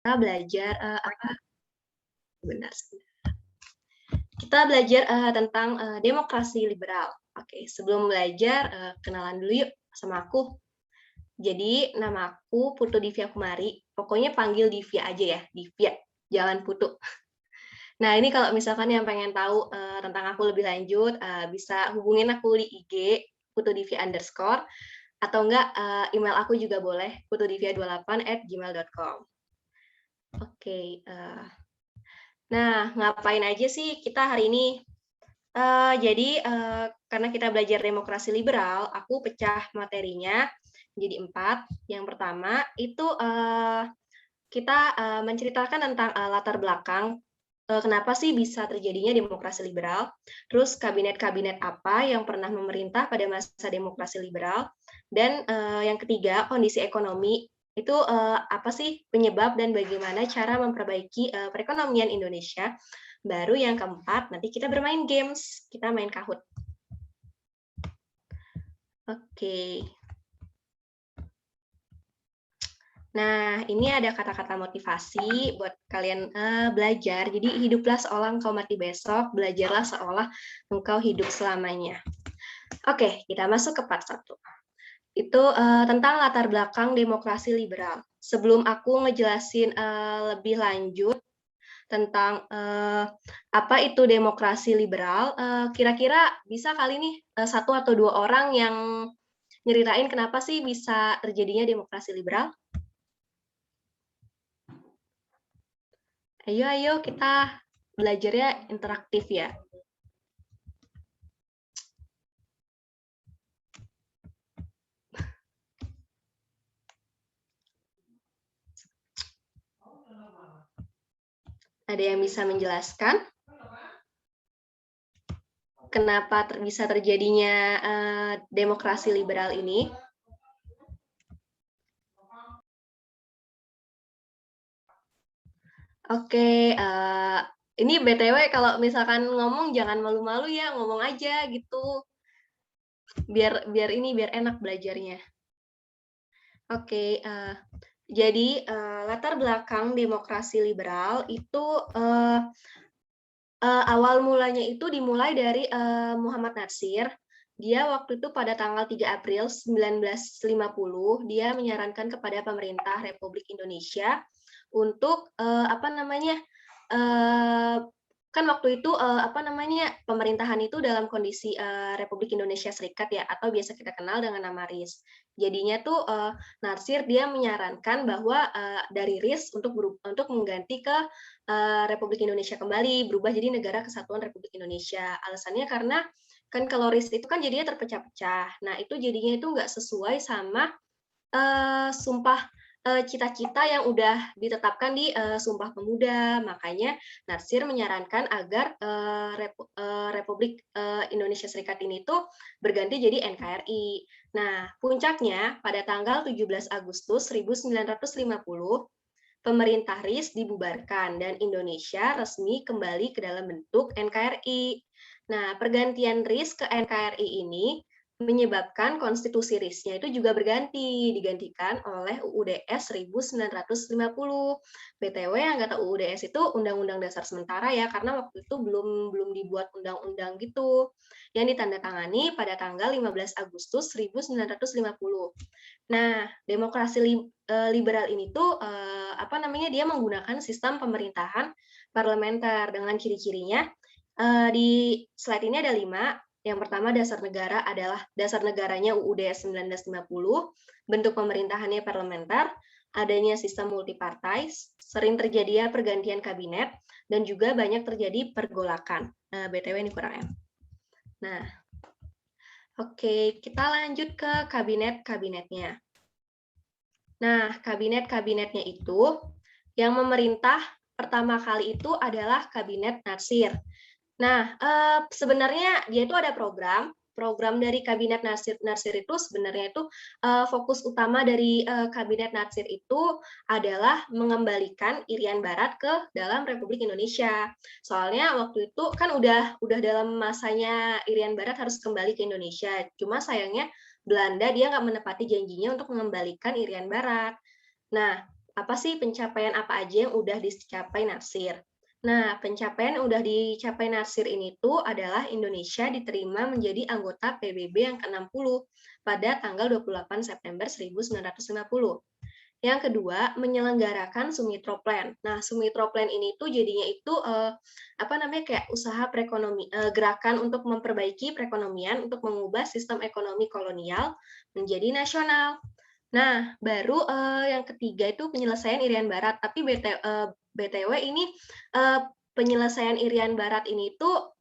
Kita belajar sebentar. Kita belajar tentang demokrasi liberal. Oke, sebelum belajar kenalan dulu yuk sama aku. Jadi nama aku Putu Divya Kumari. Pokoknya panggil Divya aja ya, Divya. Jangan Putu. Nah, ini kalau misalkan yang pengen tahu tentang aku lebih lanjut, bisa hubungin aku di IG Putu Divya _ atau enggak email aku juga boleh putudivya28@gmail.com. Oke, nah ngapain aja sih kita hari ini? Jadi karena kita belajar demokrasi liberal, aku pecah materinya jadi 4. Yang pertama itu kita menceritakan tentang latar belakang kenapa sih bisa terjadinya demokrasi liberal, terus kabinet-kabinet apa yang pernah memerintah pada masa demokrasi liberal, dan yang ketiga kondisi ekonomi itu apa sih penyebab dan bagaimana cara memperbaiki perekonomian Indonesia. Baru yang keempat, nanti kita bermain games, kita main Kahoot. Oke. Nah, ini ada kata-kata motivasi buat kalian belajar. Jadi, hiduplah seolah engkau mati besok, belajarlah seolah engkau hidup selamanya. Oke, kita masuk ke part 1. Itu tentang latar belakang demokrasi liberal. Sebelum aku ngejelasin lebih lanjut tentang apa itu demokrasi liberal, kira-kira bisa kali nih 1 atau 2 orang yang nyeritain kenapa sih bisa terjadinya demokrasi liberal? Ayo kita belajarnya interaktif ya. Ada yang bisa menjelaskan kenapa bisa terjadinya demokrasi liberal ini? Oke, ini BTW kalau misalkan ngomong jangan malu-malu ya, ngomong aja gitu. Biar enak belajarnya. Oke, jadi latar belakang demokrasi liberal itu awal mulanya itu dimulai dari Muhammad Natsir. Dia waktu itu pada tanggal 3 April 1950 dia menyarankan kepada pemerintah Republik Indonesia untuk kan waktu itu pemerintahan itu dalam kondisi Republik Indonesia Serikat ya, atau biasa kita kenal dengan nama RIS. Jadinya tuh Natsir dia menyarankan bahwa dari RIS untuk mengganti ke Republik Indonesia kembali, berubah jadi Negara Kesatuan Republik Indonesia. Alasannya karena kan kalau RIS itu kan jadinya terpecah-pecah. Nah itu jadinya itu nggak sesuai sama sumpah cita-cita yang udah ditetapkan di Sumpah Pemuda. Makanya Natsir menyarankan agar Republik Indonesia Serikat ini tuh berganti jadi NKRI. Nah, puncaknya pada tanggal 17 Agustus 1950 pemerintah RIS dibubarkan dan Indonesia resmi kembali ke dalam bentuk NKRI. Nah, pergantian RIS ke NKRI ini menyebabkan konstitusi RIS-nya itu juga digantikan oleh UUDS 1950. BTW yang nggak tahu UUDS itu Undang-Undang Dasar Sementara ya, karena waktu itu belum dibuat undang-undang gitu, yang ditandatangani pada tanggal 15 Agustus 1950. Nah, demokrasi liberal ini tuh dia menggunakan sistem pemerintahan parlementer dengan ciri-cirinya. Di slide ini ada 5. Yang pertama dasar negara adalah dasar negaranya UUD 1950, bentuk pemerintahannya parlementer, adanya sistem multipartai, sering terjadi pergantian kabinet, dan juga banyak terjadi pergolakan. BTW ini kurang M. Nah, oke, kita lanjut ke kabinet-kabinetnya. Nah, kabinet-kabinetnya itu yang memerintah pertama kali itu adalah Kabinet Natsir. Nah, sebenarnya dia itu ada program dari Kabinet Natsir itu sebenarnya itu fokus utama dari Kabinet Natsir itu adalah mengembalikan Irian Barat ke dalam Republik Indonesia. Soalnya waktu itu kan udah dalam masanya Irian Barat harus kembali ke Indonesia. Cuma sayangnya Belanda dia nggak menepati janjinya untuk mengembalikan Irian Barat. Nah, apa sih pencapaian apa aja yang udah dicapai Natsir. Nah, pencapaian yang udah dicapai Natsir ini tuh adalah Indonesia diterima menjadi anggota PBB yang ke-60 pada tanggal 28 September 1950. Yang kedua, menyelenggarakan Sumitro Plan. Nah, Sumitro Plan ini tuh jadinya itu apa namanya kayak usaha gerakan untuk memperbaiki perekonomian untuk mengubah sistem ekonomi kolonial menjadi nasional. Nah, baru yang ketiga itu penyelesaian Irian Barat. Tapi BTW ini penyelesaian Irian Barat ini tuh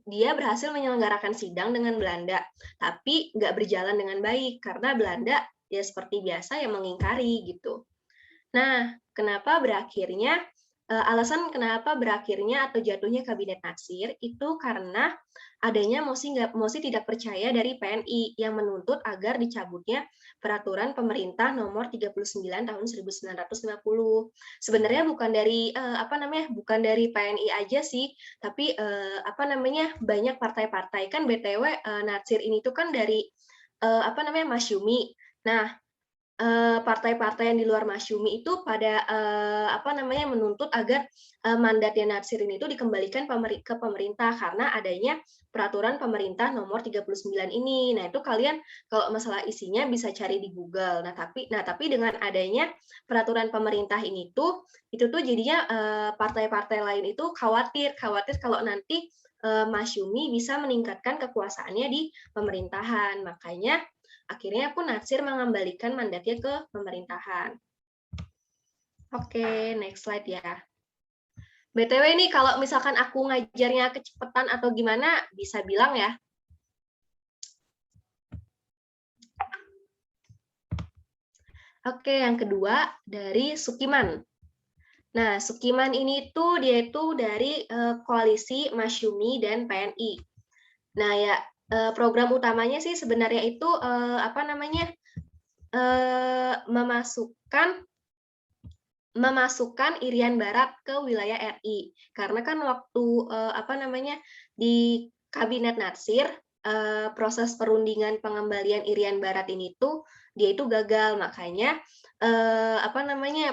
dia berhasil menyelenggarakan sidang dengan Belanda, tapi nggak berjalan dengan baik karena Belanda ya seperti biasa yang mengingkari gitu. Nah, alasan kenapa berakhirnya atau jatuhnya Kabinet Natsir itu karena adanya mosi tidak percaya dari PNI yang menuntut agar dicabutnya peraturan pemerintah nomor 39 tahun 1950. Sebenarnya bukan dari PNI aja sih, tapi banyak partai-partai kan BTW Natsir ini tuh kan dari Masyumi. Nah, partai-partai yang di luar Masyumi itu pada menuntut agar mandatnya Natsir ini itu dikembalikan ke pemerintah karena adanya peraturan pemerintah nomor 39 ini. Nah, itu kalian kalau masalah isinya bisa cari di Google. Tapi dengan adanya peraturan pemerintah ini itu tuh jadinya partai-partai lain itu khawatir kalau nanti Masyumi bisa meningkatkan kekuasaannya di pemerintahan. Makanya akhirnya pun Natsir mengembalikan mandatnya ke pemerintahan. Oke, next slide ya. BTW ini kalau misalkan aku ngajarnya kecepatan atau gimana, bisa bilang ya. Oke, yang kedua dari Sukiman. Nah, Sukiman ini dia itu dari koalisi Masyumi dan PNI. Nah, ya program utamanya sih sebenarnya itu memasukkan Irian Barat ke wilayah RI. Karena kan waktu di Kabinet Natsir proses perundingan pengembalian Irian Barat ini dia itu gagal, makanya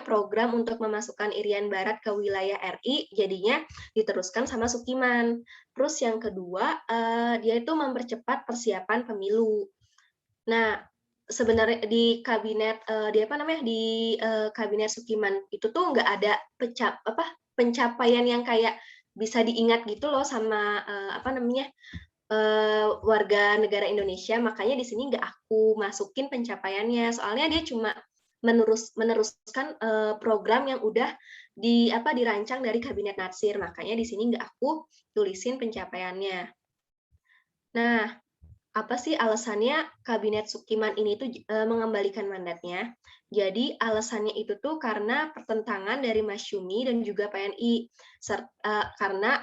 program untuk memasukkan Irian Barat ke wilayah RI jadinya diteruskan sama Sukiman. Terus yang kedua dia itu mempercepat persiapan pemilu. Nah, sebenarnya di kabinet kabinet Sukiman itu tuh nggak ada pencapaian yang kayak bisa diingat gitu loh sama warga negara Indonesia. Makanya di sini nggak aku masukin pencapaiannya, soalnya dia cuma meneruskan program yang udah dirancang dari kabinet Natsir. Makanya di sini nggak aku tulisin pencapaiannya. Nah, apa sih alasannya Kabinet Sukiman ini mengembalikan mandatnya? Jadi alasannya itu tuh karena pertentangan dari Masyumi dan juga PNI karena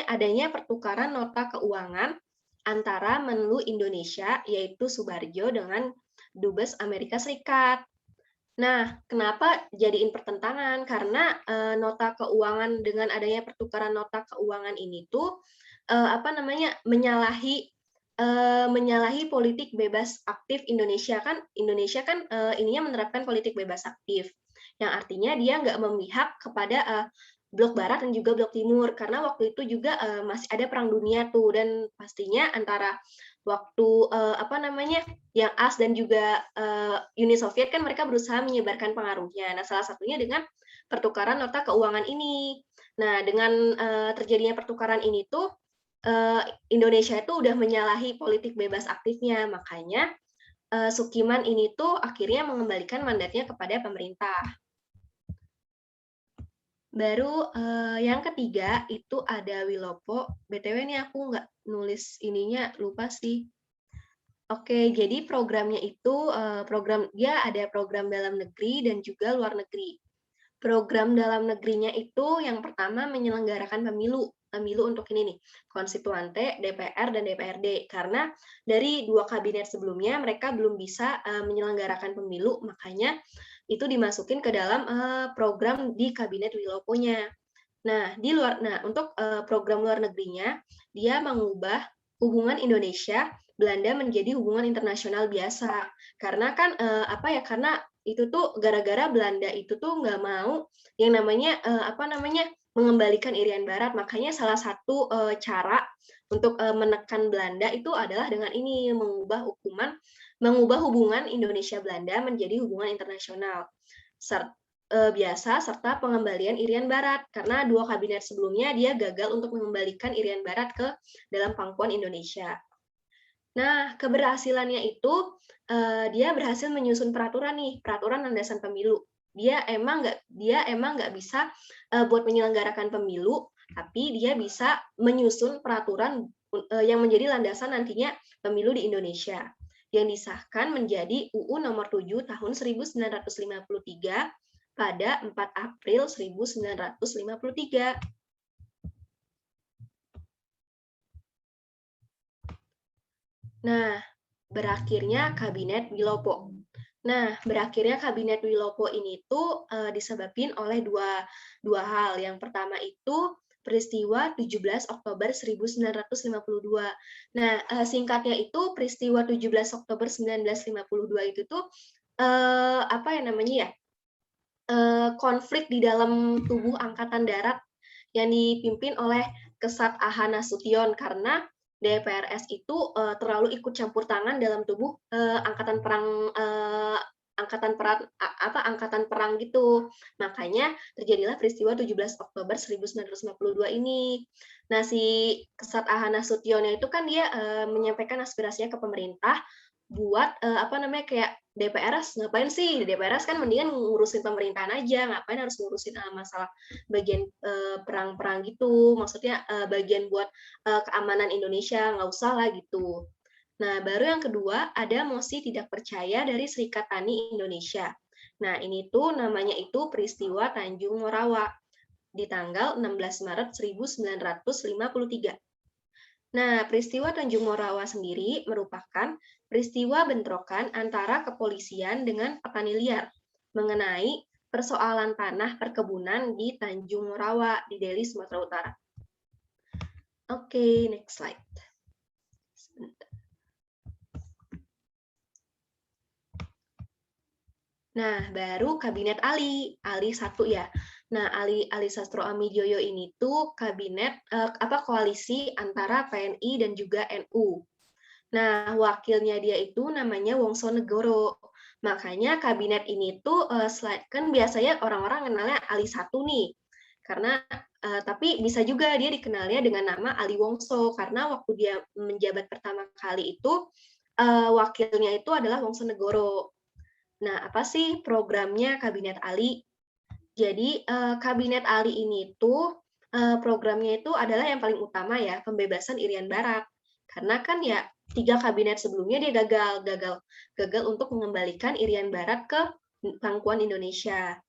adanya pertukaran nota keuangan antara Menlu Indonesia yaitu Subarjo dengan Dubes Amerika Serikat. Nah, kenapa jadiin pertentangan? Karena nota keuangan dengan adanya pertukaran nota keuangan ini tuh menyalahi politik bebas aktif Indonesia kan ininya menerapkan politik bebas aktif yang artinya dia nggak memihak kepada blok barat dan juga blok timur karena waktu itu juga masih ada perang dunia tuh dan pastinya antara waktu yang AS dan juga Uni Soviet kan mereka berusaha menyebarkan pengaruhnya. Nah, salah satunya dengan pertukaran nota keuangan ini. Nah, dengan terjadinya pertukaran ini tuh Indonesia itu udah menyalahi politik bebas aktifnya, makanya Sukiman ini tuh akhirnya mengembalikan mandatnya kepada pemerintah. Baru yang ketiga itu ada Wilopo. BTW ini aku nggak nulis ininya, lupa sih. Oke, jadi programnya itu dia ada program dalam negeri dan juga luar negeri. Program dalam negerinya itu yang pertama menyelenggarakan pemilu untuk ini nih, konstituante, DPR, dan DPRD. Karena dari 2 kabinet sebelumnya mereka belum bisa menyelenggarakan pemilu, makanya itu dimasukin ke dalam program di kabinet Wilopo-nya. Nah, untuk program luar negerinya, dia mengubah hubungan Indonesia Belanda menjadi hubungan internasional biasa. Karena kan karena itu tuh gara-gara Belanda itu tuh nggak mau yang namanya mengembalikan Irian Barat. Makanya salah satu cara untuk menekan Belanda itu adalah dengan ini mengubah hubungan Indonesia Belanda menjadi hubungan internasional biasa serta pengembalian Irian Barat, karena 2 kabinet sebelumnya dia gagal untuk mengembalikan Irian Barat ke dalam pangkuan Indonesia. Nah, keberhasilannya itu dia berhasil menyusun peraturan landasan pemilu. Dia emang nggak bisa buat menyelenggarakan pemilu, tapi dia bisa menyusun peraturan yang menjadi landasan nantinya pemilu di Indonesia, yang disahkan menjadi UU Nomor 7 Tahun 1953 pada 4 April 1953. Nah, berakhirnya Kabinet Wilopo. Nah, berakhirnya Kabinet Wilopo ini tuh disebabkan oleh dua hal. Yang pertama itu peristiwa 17 Oktober 1952. Nah, singkatnya itu peristiwa 17 Oktober 1952 itu tuh konflik di dalam tubuh Angkatan Darat yang dipimpin oleh Kesat Aha Nasution, karena DPRS itu terlalu ikut campur tangan dalam tubuh angkatan perang gitu. Makanya terjadilah peristiwa 17 Oktober 1952 ini. Nah, si Kesat Aha Nasution itu kan dia menyampaikan aspirasinya ke pemerintah buat kayak DPRS ngapain sih? DPRS kan mendingan ngurusin pemerintahan aja, ngapain harus ngurusin masalah bagian perang-perang gitu, maksudnya bagian buat keamanan Indonesia, nggak usah lah gitu. Nah, baru yang kedua ada mosi tidak percaya dari Serikat Tani Indonesia. Nah, ini tuh namanya itu peristiwa Tanjung Morawa di tanggal 16 Maret 1953. Nah, peristiwa Tanjung Morawa sendiri merupakan peristiwa bentrokan antara kepolisian dengan petani liar mengenai persoalan tanah perkebunan di Tanjung Morawa di Deli, Sumatera Utara. Oke, next slide. Nah, baru Kabinet Ali 1 ya. Nah, Ali Sastro Amijoyo ini tuh kabinet koalisi antara PNI dan juga NU. Nah, wakilnya dia itu namanya Wongso Negoro. Makanya kabinet ini tuh kan biasanya orang-orang kenalnya Ali 1 nih. Karena tapi bisa juga dia dikenalnya dengan nama Ali Wongso, karena waktu dia menjabat pertama kali itu wakilnya itu adalah Wongso Negoro. Nah, apa sih programnya Kabinet Ali? Jadi, Kabinet Ali ini tuh programnya itu adalah yang paling utama ya, pembebasan Irian Barat. Karena kan ya 3 kabinet sebelumnya dia gagal untuk mengembalikan Irian Barat ke pangkuan Indonesia.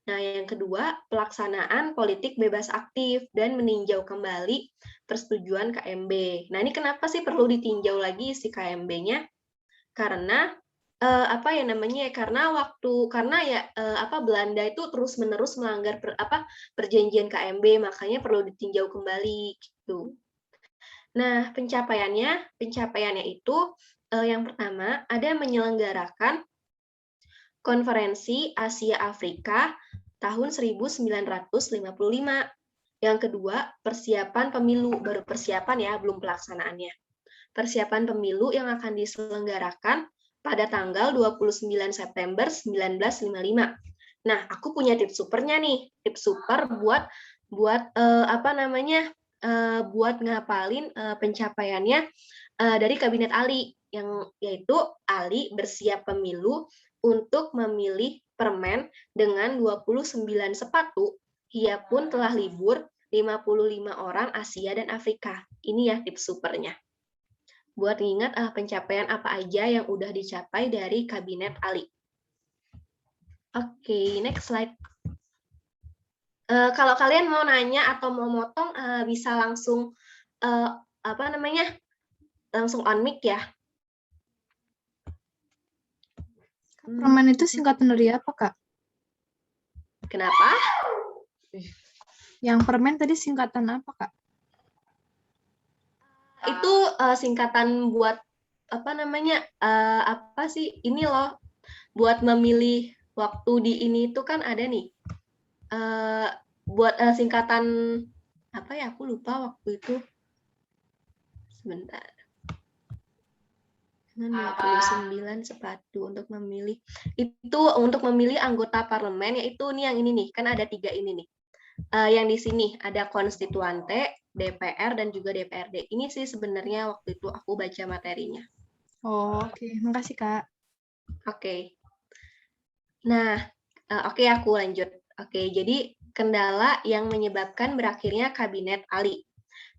Nah, yang kedua, pelaksanaan politik bebas aktif dan meninjau kembali persetujuan KMB. Nah, ini kenapa sih perlu ditinjau lagi si KMB-nya? Karena Belanda itu terus-menerus melanggar perjanjian KMB, makanya perlu ditinjau kembali gitu. Nah, pencapaiannya itu yang pertama ada menyelenggarakan Konferensi Asia Afrika tahun 1955. Yang kedua, persiapan pemilu, baru persiapan ya, belum pelaksanaannya. Persiapan pemilu yang akan diselenggarakan pada tanggal 29 September 1955. Nah, aku punya tips supernya nih, tips super buat buat ngapalin pencapaiannya dari Kabinet Ali, yang yaitu Ali bersiap pemilu untuk memilih permen dengan 29 sepatu, ia pun telah libur 55 orang Asia dan Afrika. Ini ya tips supernya. Buat ingat pencapaian apa aja yang udah dicapai dari Kabinet Ali. Oke, next slide. Kalau kalian mau nanya atau mau motong, bisa langsung langsung on mic ya. Permen itu singkatan dari apa, Kak? Kenapa? Yang permen tadi singkatan apa, Kak? Itu singkatan buat ini loh, buat memilih waktu di ini tuh kan ada nih, buat singkatan apa ya? Aku lupa waktu itu. Sebentar. Dengan 29 sepatu untuk memilih. Itu untuk memilih anggota parlemen, yaitu nih yang ini nih, kan ada 3 ini nih. Yang di sini ada konstituante, DPR, dan juga DPRD. Ini sih sebenarnya waktu itu aku baca materinya. Oh, oke. Makasih, Kak. Oke. Nah, oke aku lanjut. Oke, jadi kendala yang menyebabkan berakhirnya Kabinet Ali.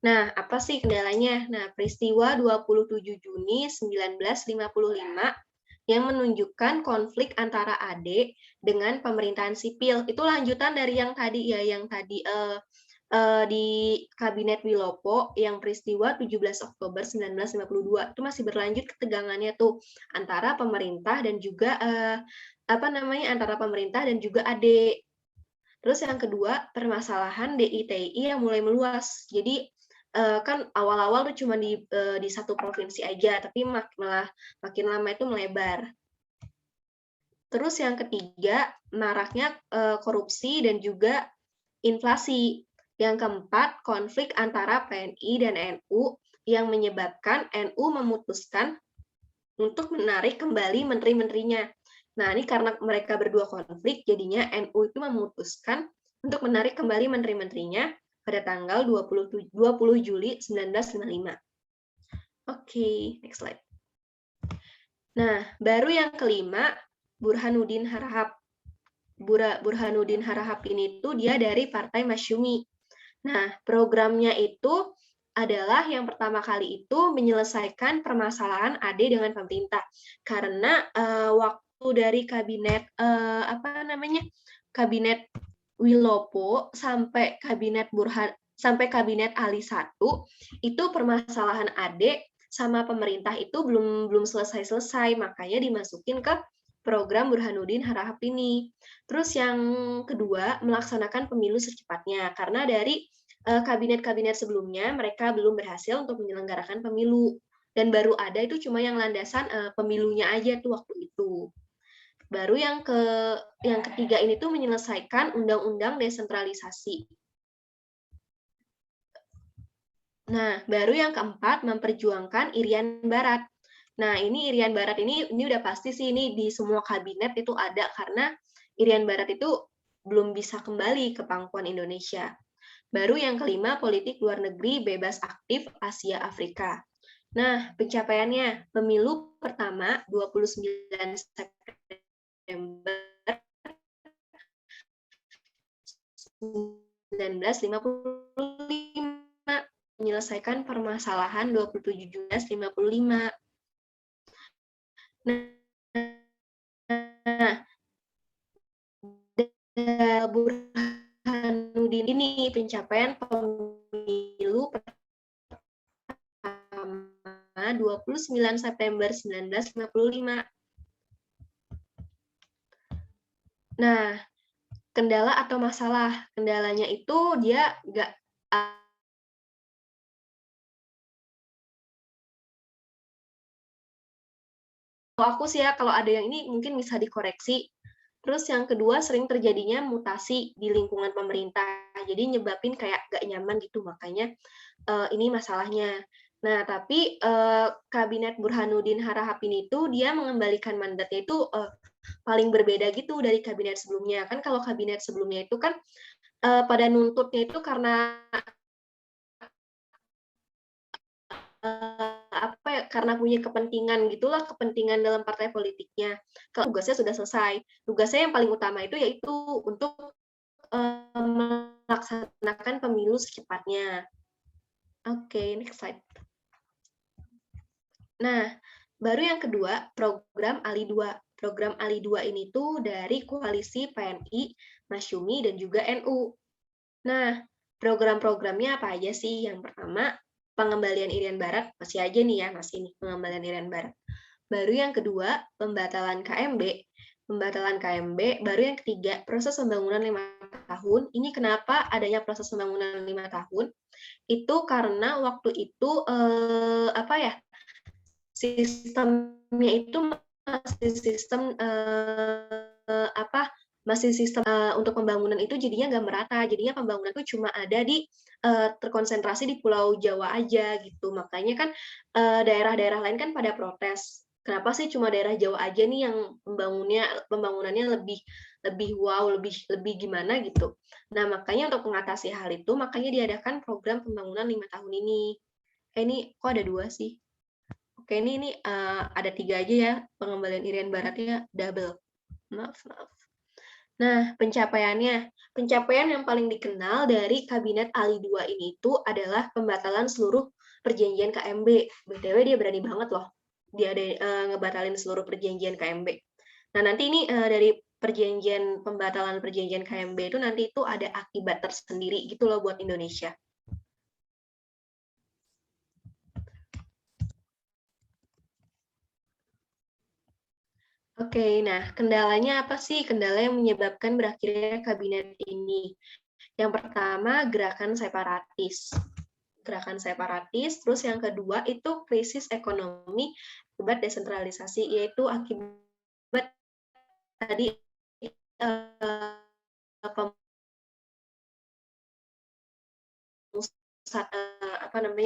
Nah, apa sih kendalanya? Nah, peristiwa 27 Juni 1955 yang menunjukkan konflik antara AD dengan pemerintahan sipil. Itu lanjutan dari yang tadi ya, yang tadi di Kabinet Wilopo yang peristiwa 17 Oktober 1952. Itu masih berlanjut ketegangannya tuh antara pemerintah dan juga antara pemerintah dan juga AD. Terus yang kedua, permasalahan DITI yang mulai meluas. Jadi kan awal-awal tuh cuma di satu provinsi aja, tapi malah makin lama itu melebar. Terus yang ketiga, maraknya korupsi dan juga inflasi. Yang keempat, konflik antara PNI dan NU yang menyebabkan NU memutuskan untuk menarik kembali menteri-menterinya. Nah, ini karena mereka berdua konflik, jadinya NU itu memutuskan untuk menarik kembali menteri-menterinya pada tanggal 20 Juli 1955. Oke, next slide. Nah, baru yang kelima, Burhanuddin Harahap. Burhanuddin Harahap ini tuh dia dari Partai Masyumi. Nah, programnya itu adalah yang pertama kali itu menyelesaikan permasalahan AD dengan pemerintah. Karena waktu dari kabinet Kabinet Wilopo sampai kabinet Ali 1 itu permasalahan AD sama pemerintah itu belum selesai-selesai, makanya dimasukin ke program Burhanuddin Harahap ini. Terus yang kedua, melaksanakan pemilu secepatnya, karena dari kabinet-kabinet sebelumnya mereka belum berhasil untuk menyelenggarakan pemilu, dan baru ada itu cuma yang landasan pemilunya aja tuh waktu itu. Baru yang ketiga ini tuh menyelesaikan undang-undang desentralisasi. Nah, baru yang keempat memperjuangkan Irian Barat. Nah, ini Irian Barat ini udah pasti sih ini di semua kabinet itu ada, karena Irian Barat itu belum bisa kembali ke pangkuan Indonesia. Baru yang kelima, politik luar negeri bebas aktif Asia Afrika. Nah, pencapaiannya, pemilu pertama 29 September 1955, menyelesaikan permasalahan 27 Juni 1955. Nah, Burhanuddin ini pencapaian pemilu pertama 29 September 1955. Nah, kendala atau masalah. Kendalanya itu dia nggak kalau aku sih ya, kalau ada yang ini mungkin bisa dikoreksi. Terus yang kedua, sering terjadinya mutasi di lingkungan pemerintah. Jadi nyebabin kayak nggak nyaman gitu, makanya ini masalahnya. Nah, tapi Kabinet Burhanuddin Harahap ini tuh dia mengembalikan mandatnya itu paling berbeda gitu dari kabinet sebelumnya. Kan kalau kabinet sebelumnya itu kan pada nuntutnya itu karena karena punya kepentingan gitulah, kepentingan dalam partai politiknya. Kalau tugasnya sudah selesai, tugasnya yang paling utama itu yaitu untuk melaksanakan pemilu secepatnya. Oke, next slide. Nah, baru yang kedua, program ALI 2. Program ALI 2 ini tuh dari koalisi PNI, Masyumi, dan juga NU. Nah, program-programnya apa aja sih? Yang pertama, pengembalian Irian Barat, masih aja nih ya, masih nih pengembalian Irian Barat. Baru yang kedua, pembatalan KMB. Pembatalan KMB, baru yang ketiga, proses pembangunan 5 tahun. Ini kenapa adanya proses pembangunan 5 tahun? Itu karena waktu itu sistemnya itu masih sistem masih sistem untuk pembangunan itu jadinya nggak merata. Jadinya pembangunan itu cuma ada di terkonsentrasi di Pulau Jawa aja gitu. Makanya kan daerah-daerah lain kan pada protes. Kenapa sih cuma daerah Jawa aja nih yang pembangunannya lebih lebih wow, lebih lebih gimana gitu. Nah, makanya untuk mengatasi hal itu, makanya diadakan program pembangunan 5 tahun ini. Ini kok ada 2 sih? Oke, ini ada 3 aja ya, pengembalian Irian Baratnya double. Maaf, maaf. Nah, pencapaian yang paling dikenal dari Kabinet Ali II ini itu adalah pembatalan seluruh perjanjian KMB. BTW dia berani banget loh, dia ada ngebatalin seluruh perjanjian KMB. Nah, nanti ini dari pembatalan perjanjian KMB itu nanti itu ada akibat tersendiri gitu loh buat Indonesia. Oke, nah kendalanya apa sih? Kendala yang menyebabkan berakhirnya kabinet ini. Yang pertama, gerakan separatis. Terus yang kedua itu krisis ekonomi akibat desentralisasi, yaitu akibat tadi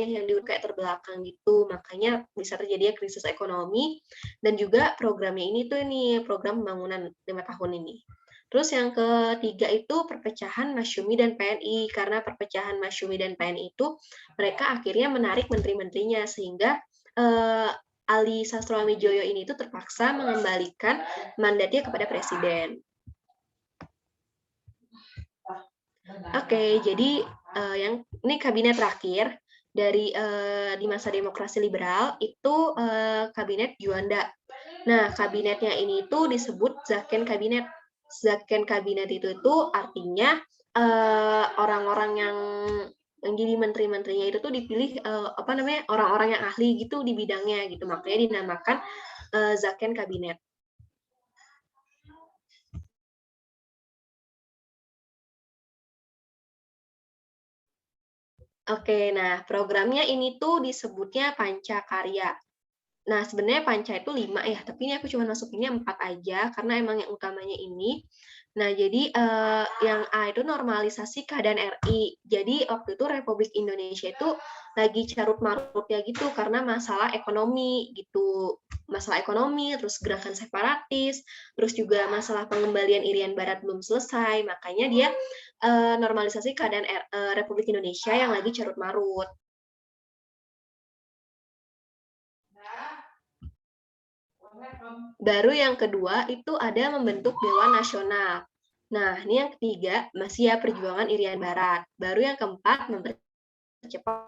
yang kayak terbelakang gitu, makanya bisa terjadi krisis ekonomi. Dan juga programnya ini tuh program pembangunan 5 tahun ini. Terus yang ketiga itu perpecahan Masyumi dan PNI, karena perpecahan Masyumi dan PNI itu mereka akhirnya menarik menteri-menterinya, sehingga Ali Sastroamidjojo ini tuh terpaksa mengembalikan mandatnya kepada presiden. Oke, jadi ini kabinet terakhir dari di masa demokrasi liberal itu kabinet Juanda. Nah, kabinetnya ini tuh disebut Zaken Kabinet. Zaken Kabinet itu artinya orang-orang yang jadi menteri-menterinya itu tuh dipilih orang-orang yang ahli gitu di bidangnya gitu. Makanya dinamakan Zaken Kabinet. Oke, nah programnya ini tuh disebutnya Pancakarya. Nah, sebenarnya Panca itu 5 ya, tapi ini aku cuma masukinnya 4 aja, karena emang yang utamanya ini. Nah, jadi yang A itu normalisasi keadaan RI. Jadi waktu itu Republik Indonesia itu lagi carut-marutnya gitu, karena masalah ekonomi gitu. Masalah ekonomi, terus gerakan separatis, terus juga masalah pengembalian Irian Barat belum selesai, makanya dia normalisasi keadaan Republik Indonesia yang lagi carut-marut. Baru yang kedua itu ada membentuk Dewan Nasional. Nah, ini yang ketiga masih ya perjuangan Irian Barat. Baru yang keempat mempercepat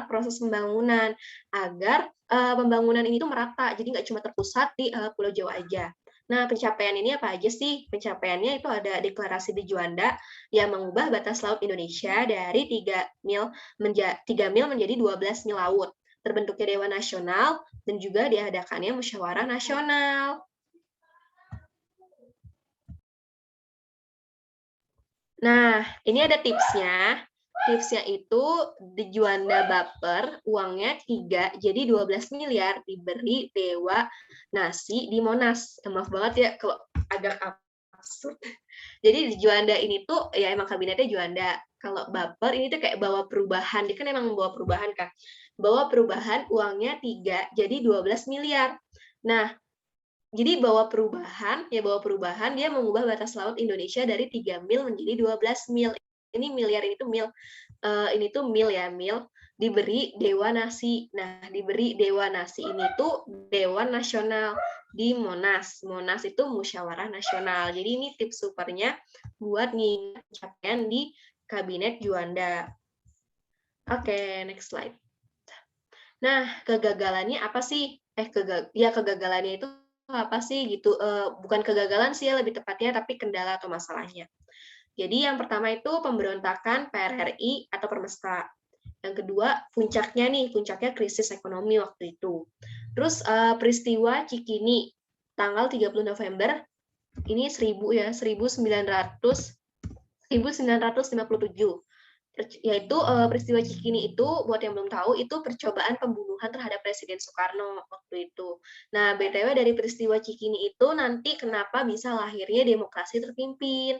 proses pembangunan agar pembangunan ini tuh merata, jadi nggak cuma terpusat di Pulau Jawa aja. Nah, pencapaian ini apa aja sih? Pencapaiannya itu ada deklarasi di Juanda yang mengubah batas laut Indonesia dari 3 mil menjadi 12 mil laut. Terbentuknya Dewan Nasional dan juga diadakannya musyawarah nasional. Nah, ini ada tipsnya. Tipsnya itu di Juanda baper, uangnya 3, jadi 12 miliar diberi Dewa Nasi di Monas. Maaf banget ya kalau agak absurd. Jadi di Juanda ini tuh ya emang kabinetnya Juanda. Kalau baper ini tuh kayak bawa perubahan. Dia kan emang membawa perubahan kan. Bawa perubahan uangnya 3, jadi 12 miliar. Nah, jadi bawa perubahan dia mengubah batas laut Indonesia dari 3 mil menjadi 12 mil. Ini miliar, ini tuh mil. Ini tuh mil ya, mil. Diberi Dewa Nasi. Nah, diberi Dewa Nasi ini tuh Dewan Nasional di Monas. Monas itu musyawarah nasional. Jadi ini tips supernya buat ngingat capaian di Kabinet Juanda. Oke, next slide. Nah, kegagalannya apa sih? Kegagalannya itu apa sih gitu? Bukan kegagalan sih ya lebih tepatnya, tapi kendala atau masalahnya. Jadi yang pertama itu pemberontakan PRRI atau Permesta. Yang kedua, puncaknya krisis ekonomi waktu itu. Terus peristiwa Cikini tanggal 30 November ini 1957. Yaitu peristiwa Cikini itu, buat yang belum tahu, itu percobaan pembunuhan terhadap Presiden Soekarno waktu itu. Nah, BTW dari peristiwa Cikini itu nanti kenapa bisa lahirnya demokrasi terpimpin.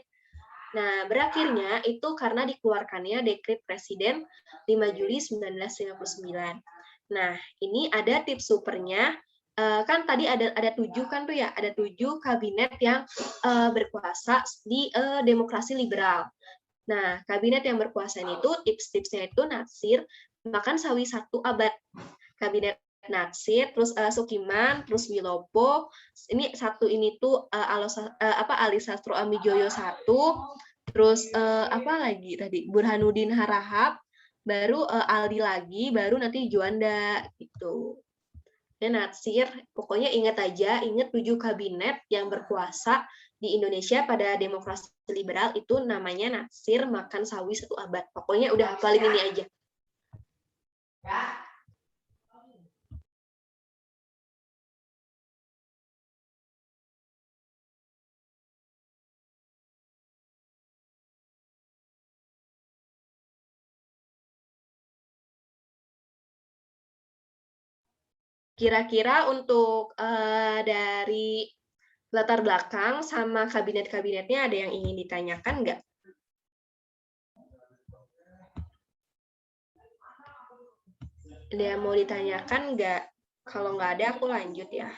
Nah, berakhirnya itu karena dikeluarkannya dekret Presiden 5 Juli 1959. Nah, ini ada tips supernya. Kan tadi ada 7 kan tuh ya, ada 7 kabinet yang berkuasa di demokrasi liberal. Nah, kabinet yang berkuasa itu tips-tipsnya itu Natsir makan sawi 1 abad. Kabinet Natsir, terus Sukiman, terus Wilopo. Ini satu ini tuh Ali Sastro Amijoyo 1, terus apa lagi tadi? Burhanuddin Harahap, baru Aldi lagi, baru nanti Juanda gitu. Ya, Natsir, pokoknya ingat aja, ingat 7 kabinet yang berkuasa di Indonesia pada demokrasi liberal itu namanya Natsir makan sawi 1 abad. Pokoknya udah hafalin ini aja. Kira-kira untuk dari latar belakang sama kabinet-kabinetnya ada yang ingin ditanyakan nggak? Ada yang mau ditanyakan nggak? Kalau nggak ada, aku lanjut ya.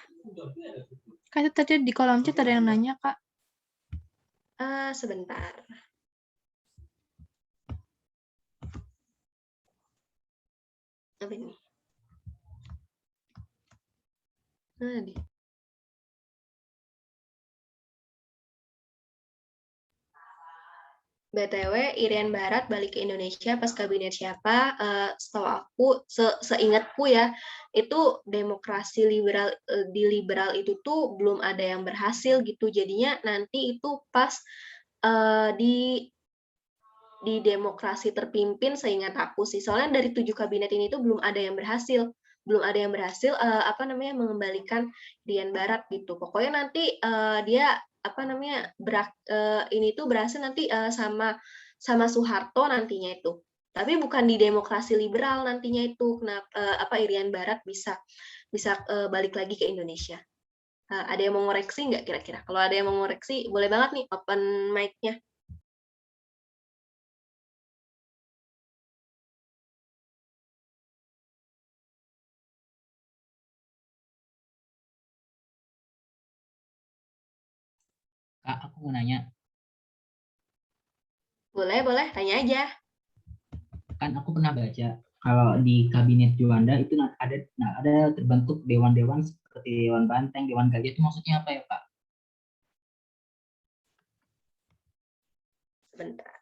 Kak, tadi di kolom chat ada yang nanya, Kak. Sebentar. Apa ini? BTW, Irian Barat balik ke Indonesia pas kabinet siapa? Setahu aku, seingatku ya, itu demokrasi liberal di liberal itu tuh belum ada yang berhasil gitu. Jadinya nanti itu pas di demokrasi terpimpin, seingat aku sih. Soalnya dari 7 kabinet ini tuh belum ada yang berhasil. Mengembalikan Irian Barat gitu. Pokoknya nanti dia ini tuh berhasil nanti sama Soeharto nantinya itu. Tapi bukan di demokrasi liberal nantinya itu. Kenapa Irian Barat bisa balik lagi ke Indonesia. Ada yang mau ngoreksi nggak kira-kira? Kalau ada yang mau ngoreksi, boleh banget nih open mic-nya. Kak, aku mau nanya. Boleh, tanya aja. Kan aku pernah baca kalau di kabinet Juanda itu ada terbentuk dewan-dewan seperti Dewan Banteng, Dewan Gajah, itu maksudnya apa ya, Pak? Sebentar.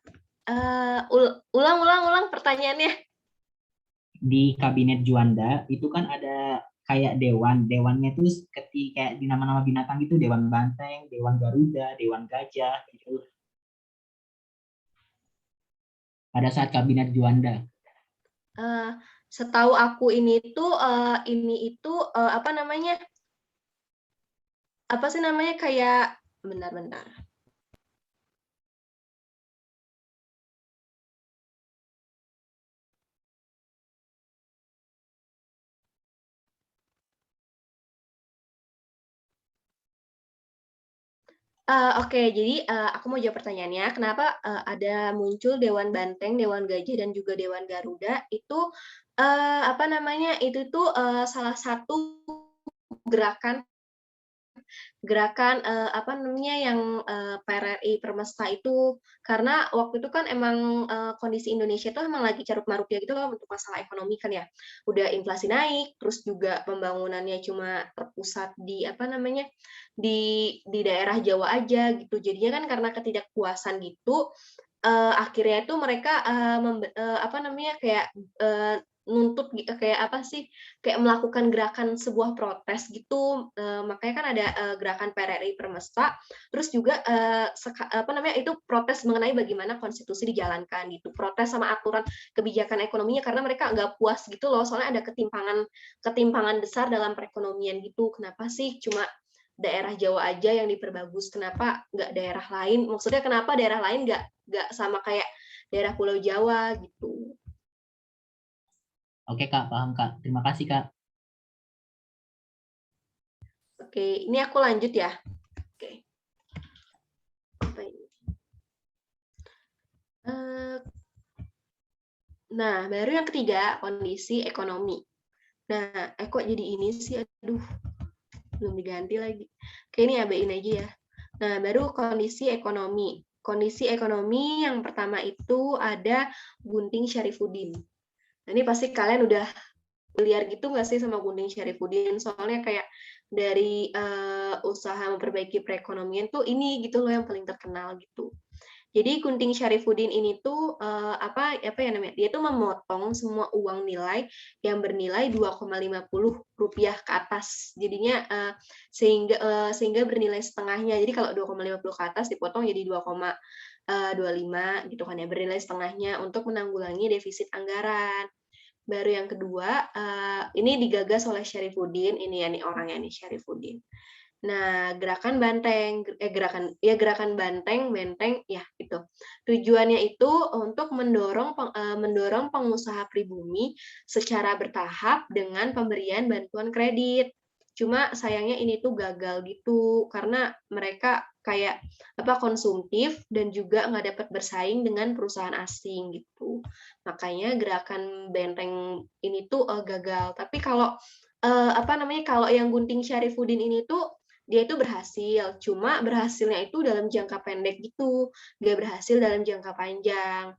Ulang pertanyaannya. Di kabinet Juanda itu kan ada kayak dewannya itu seperti kayak di nama-nama binatang gitu, Dewan Banteng, Dewan Garuda, Dewan Gajah gitu. Pada saat kabinet Juanda. Setahu aku ini itu apa namanya? Apa sih namanya kayak bentar. Oke, jadi aku mau jawab pertanyaannya, kenapa ada muncul Dewan Banteng, Dewan Gajah, dan juga Dewan Garuda, itu apa namanya, itu tuh salah satu gerakan apa namanya yang PRRI Permesta itu, karena waktu itu kan emang kondisi Indonesia itu emang lagi carut-marutnya gitu loh untuk masalah ekonomi kan ya, udah inflasi naik, terus juga pembangunannya cuma terpusat di apa namanya di daerah Jawa aja gitu, jadinya kan karena ketidakpuasan gitu akhirnya itu mereka apa namanya kayak nuntut kayak apa sih kayak melakukan gerakan sebuah protes gitu, makanya kan ada gerakan PRRI Permesta, terus juga apa namanya itu protes mengenai bagaimana konstitusi dijalankan gitu, protes sama aturan kebijakan ekonominya karena mereka nggak puas gitu loh, soalnya ada ketimpangan besar dalam perekonomian gitu, kenapa sih cuma daerah Jawa aja yang diperbagus, kenapa nggak daerah lain, maksudnya kenapa daerah lain nggak sama kayak daerah Pulau Jawa gitu. Oke Kak, paham Kak. Terima kasih Kak. Oke, ini aku lanjut ya. Oke. Apa ini? Nah, baru yang ketiga, kondisi ekonomi. Nah, kok jadi ini sih? Aduh, belum diganti lagi. Oke, ini abain aja ya. Nah, baru kondisi ekonomi. Kondisi ekonomi yang pertama itu ada Gunting Syarifuddin. Nah, ini pasti kalian udah liar gitu nggak sih sama Gunting Syarifuddin? Soalnya kayak dari usaha memperbaiki perekonomian tuh ini gitu loh yang paling terkenal gitu. Jadi Gunting Syarifuddin ini tuh apa ya namanya? Dia tuh memotong semua uang nilai yang bernilai Rp2,50 ke atas. Jadinya sehingga bernilai setengahnya. Jadi kalau 2,50 ke atas dipotong jadi 2,25 gitu kan ya, bernilai setengahnya untuk menanggulangi defisit anggaran. Baru yang kedua, ini digagas oleh Syarifuddin, ini ya nih orangnya nih Syarifuddin. Nah, gerakan banteng, benteng, ya gitu. Tujuannya itu untuk mendorong pengusaha pribumi secara bertahap dengan pemberian bantuan kredit. Cuma sayangnya ini tuh gagal gitu karena mereka kayak konsumtif dan juga nggak dapat bersaing dengan perusahaan asing gitu. Makanya gerakan benteng ini tuh gagal. Tapi kalau kalau yang Gunting Syarifuddin ini tuh dia itu berhasil, cuma berhasilnya itu dalam jangka pendek gitu, nggak berhasil dalam jangka panjang.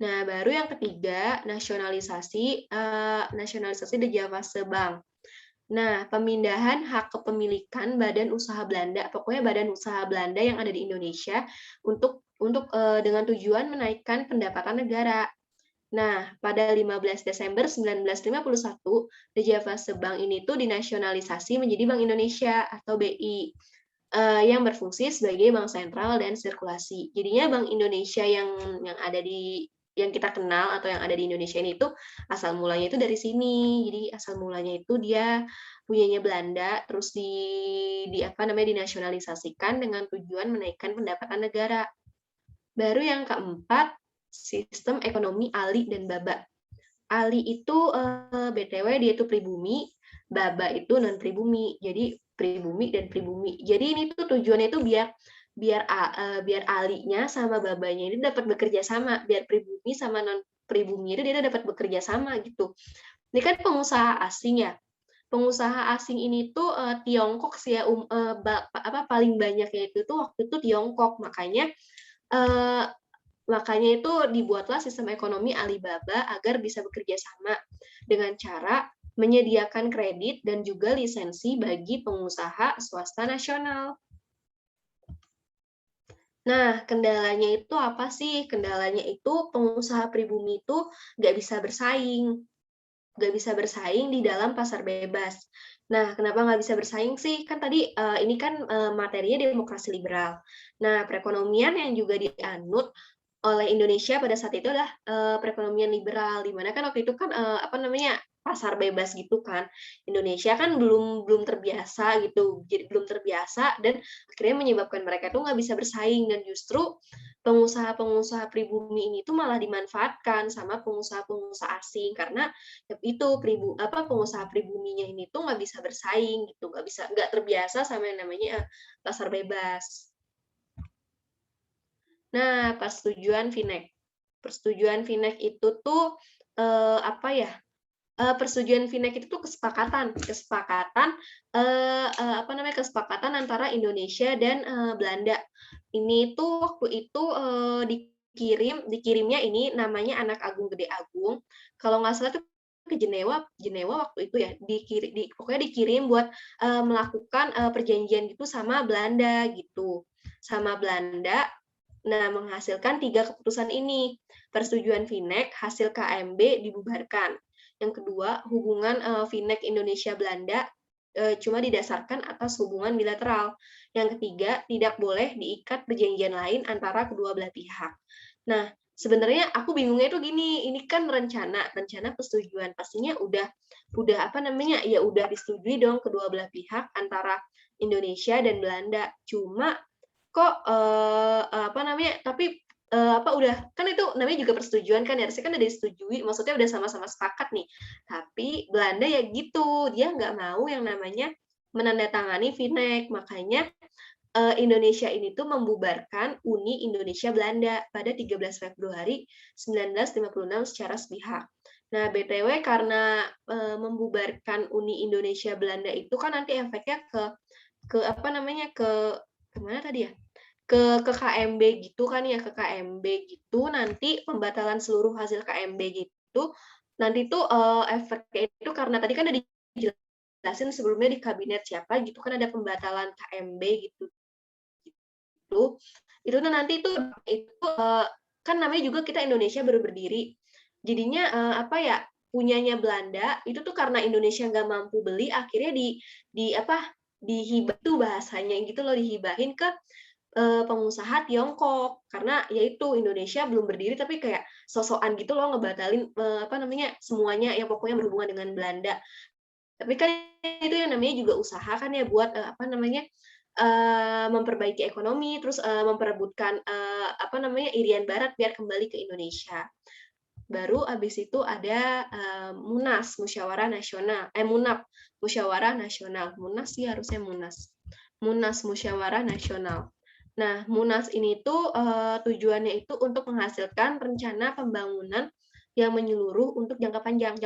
Nah, baru yang ketiga, nasionalisasi The Javase Bank. Nah, pemindahan hak kepemilikan badan usaha Belanda, pokoknya badan usaha Belanda yang ada di Indonesia untuk dengan tujuan menaikkan pendapatan negara. Nah, pada 15 Desember 1951, The Javase Bank ini tuh dinasionalisasi menjadi Bank Indonesia atau BI, yang berfungsi sebagai bank sentral dan sirkulasi. Jadinya Bank Indonesia yang kita kenal atau yang ada di Indonesia ini tuh asal mulanya itu dari sini. Jadi asal mulanya itu dia punyanya Belanda, terus dinasionalisasikan dengan tujuan menaikkan pendapatan negara. Baru yang keempat, sistem ekonomi Ali dan Baba. Ali itu BTW dia itu pribumi, Baba itu non pribumi. Jadi pribumi dan pribumi. Jadi ini tuh tujuannya itu biar alinya sama babanya ini dapat bekerja sama, biar pribumi sama non pribumi itu dia dapat bekerja sama gitu. Ini kan pengusaha asing ya. Pengusaha asing ini tuh Tiongkok sih ya, paling banyaknya itu tuh waktu itu Tiongkok. Makanya itu dibuatlah sistem ekonomi Alibaba agar bisa bekerja sama dengan cara menyediakan kredit dan juga lisensi bagi pengusaha swasta nasional. Nah, kendalanya itu apa sih? Kendalanya itu pengusaha pribumi itu nggak bisa bersaing. Nggak bisa bersaing di dalam pasar bebas. Nah, kenapa nggak bisa bersaing sih? Kan tadi ini kan materinya demokrasi liberal. Nah, perekonomian yang juga dianut oleh Indonesia pada saat itu adalah perekonomian liberal, di mana kan waktu itu kan pasar bebas gitu kan. Indonesia kan belum terbiasa gitu, jadi belum terbiasa dan akhirnya menyebabkan mereka tuh nggak bisa bersaing dan justru pengusaha-pengusaha pribumi ini tuh malah dimanfaatkan sama pengusaha-pengusaha asing karena itu pengusaha pribuminya ini tuh nggak bisa bersaing gitu, nggak terbiasa sama yang namanya pasar bebas. Nah, persetujuan FINEC. Persetujuan FINEC itu tuh persetujuan FINEC itu tuh kesepakatan antara Indonesia dan Belanda. Ini tuh waktu itu dikirimnya ini namanya Anak Agung Gede Agung. Kalau nggak salah tuh ke Jenewa waktu itu ya, pokoknya dikirim buat melakukan perjanjian gitu sama Belanda gitu. Sama Belanda. Nah, menghasilkan 3 keputusan ini. Persetujuan FINEC, hasil KMB dibubarkan. Yang kedua, hubungan FINEC Indonesia-Belanda cuma didasarkan atas hubungan bilateral. Yang ketiga, tidak boleh diikat perjanjian lain antara kedua belah pihak. Nah, sebenarnya aku bingungnya tuh gini, ini kan rencana persetujuan. Pastinya udah disetujui dong kedua belah pihak antara Indonesia dan Belanda. Cuma kok tapi udah kan itu namanya juga persetujuan kan ya, harusnya kan udah disetujui, maksudnya udah sama-sama sepakat nih. Tapi Belanda ya gitu, dia nggak mau yang namanya menandatangani VNEC, makanya Indonesia ini tuh membubarkan Uni Indonesia Belanda pada 13 Februari 1956 secara sepihak. Nah, BTW karena membubarkan Uni Indonesia Belanda itu kan nanti efeknya ke apa namanya ke mana tadi ya? Ke KMB gitu kan ya, ke KMB gitu nanti pembatalan seluruh hasil KMB gitu. Nanti tuh efeknya itu karena tadi kan udah dijelasin sebelumnya di kabinet siapa gitu kan ada pembatalan KMB gitu. Itu nanti itu kan namanya juga kita Indonesia baru berdiri. Jadinya apa ya? Punyanya Belanda itu tuh karena Indonesia nggak mampu beli akhirnya di apa? Dihibah tuh bahasanya gitu loh, dihibahin ke pengusaha Tiongkok karena yaitu Indonesia belum berdiri tapi kayak sosokan gitu loh ngebatalin apa namanya semuanya yang pokoknya berhubungan dengan Belanda. Tapi kan itu yang namanya juga usaha kan ya buat apa namanya memperbaiki ekonomi terus memperebutkan apa namanya Irian Barat biar kembali ke Indonesia. Baru abis itu ada Munas Musyawarah Nasional, Munap Musyawarah Nasional, Munas sih harusnya Munas Musyawarah Nasional. Nah, Munas ini tuh tujuannya itu untuk menghasilkan rencana pembangunan yang menyeluruh untuk jangka panjang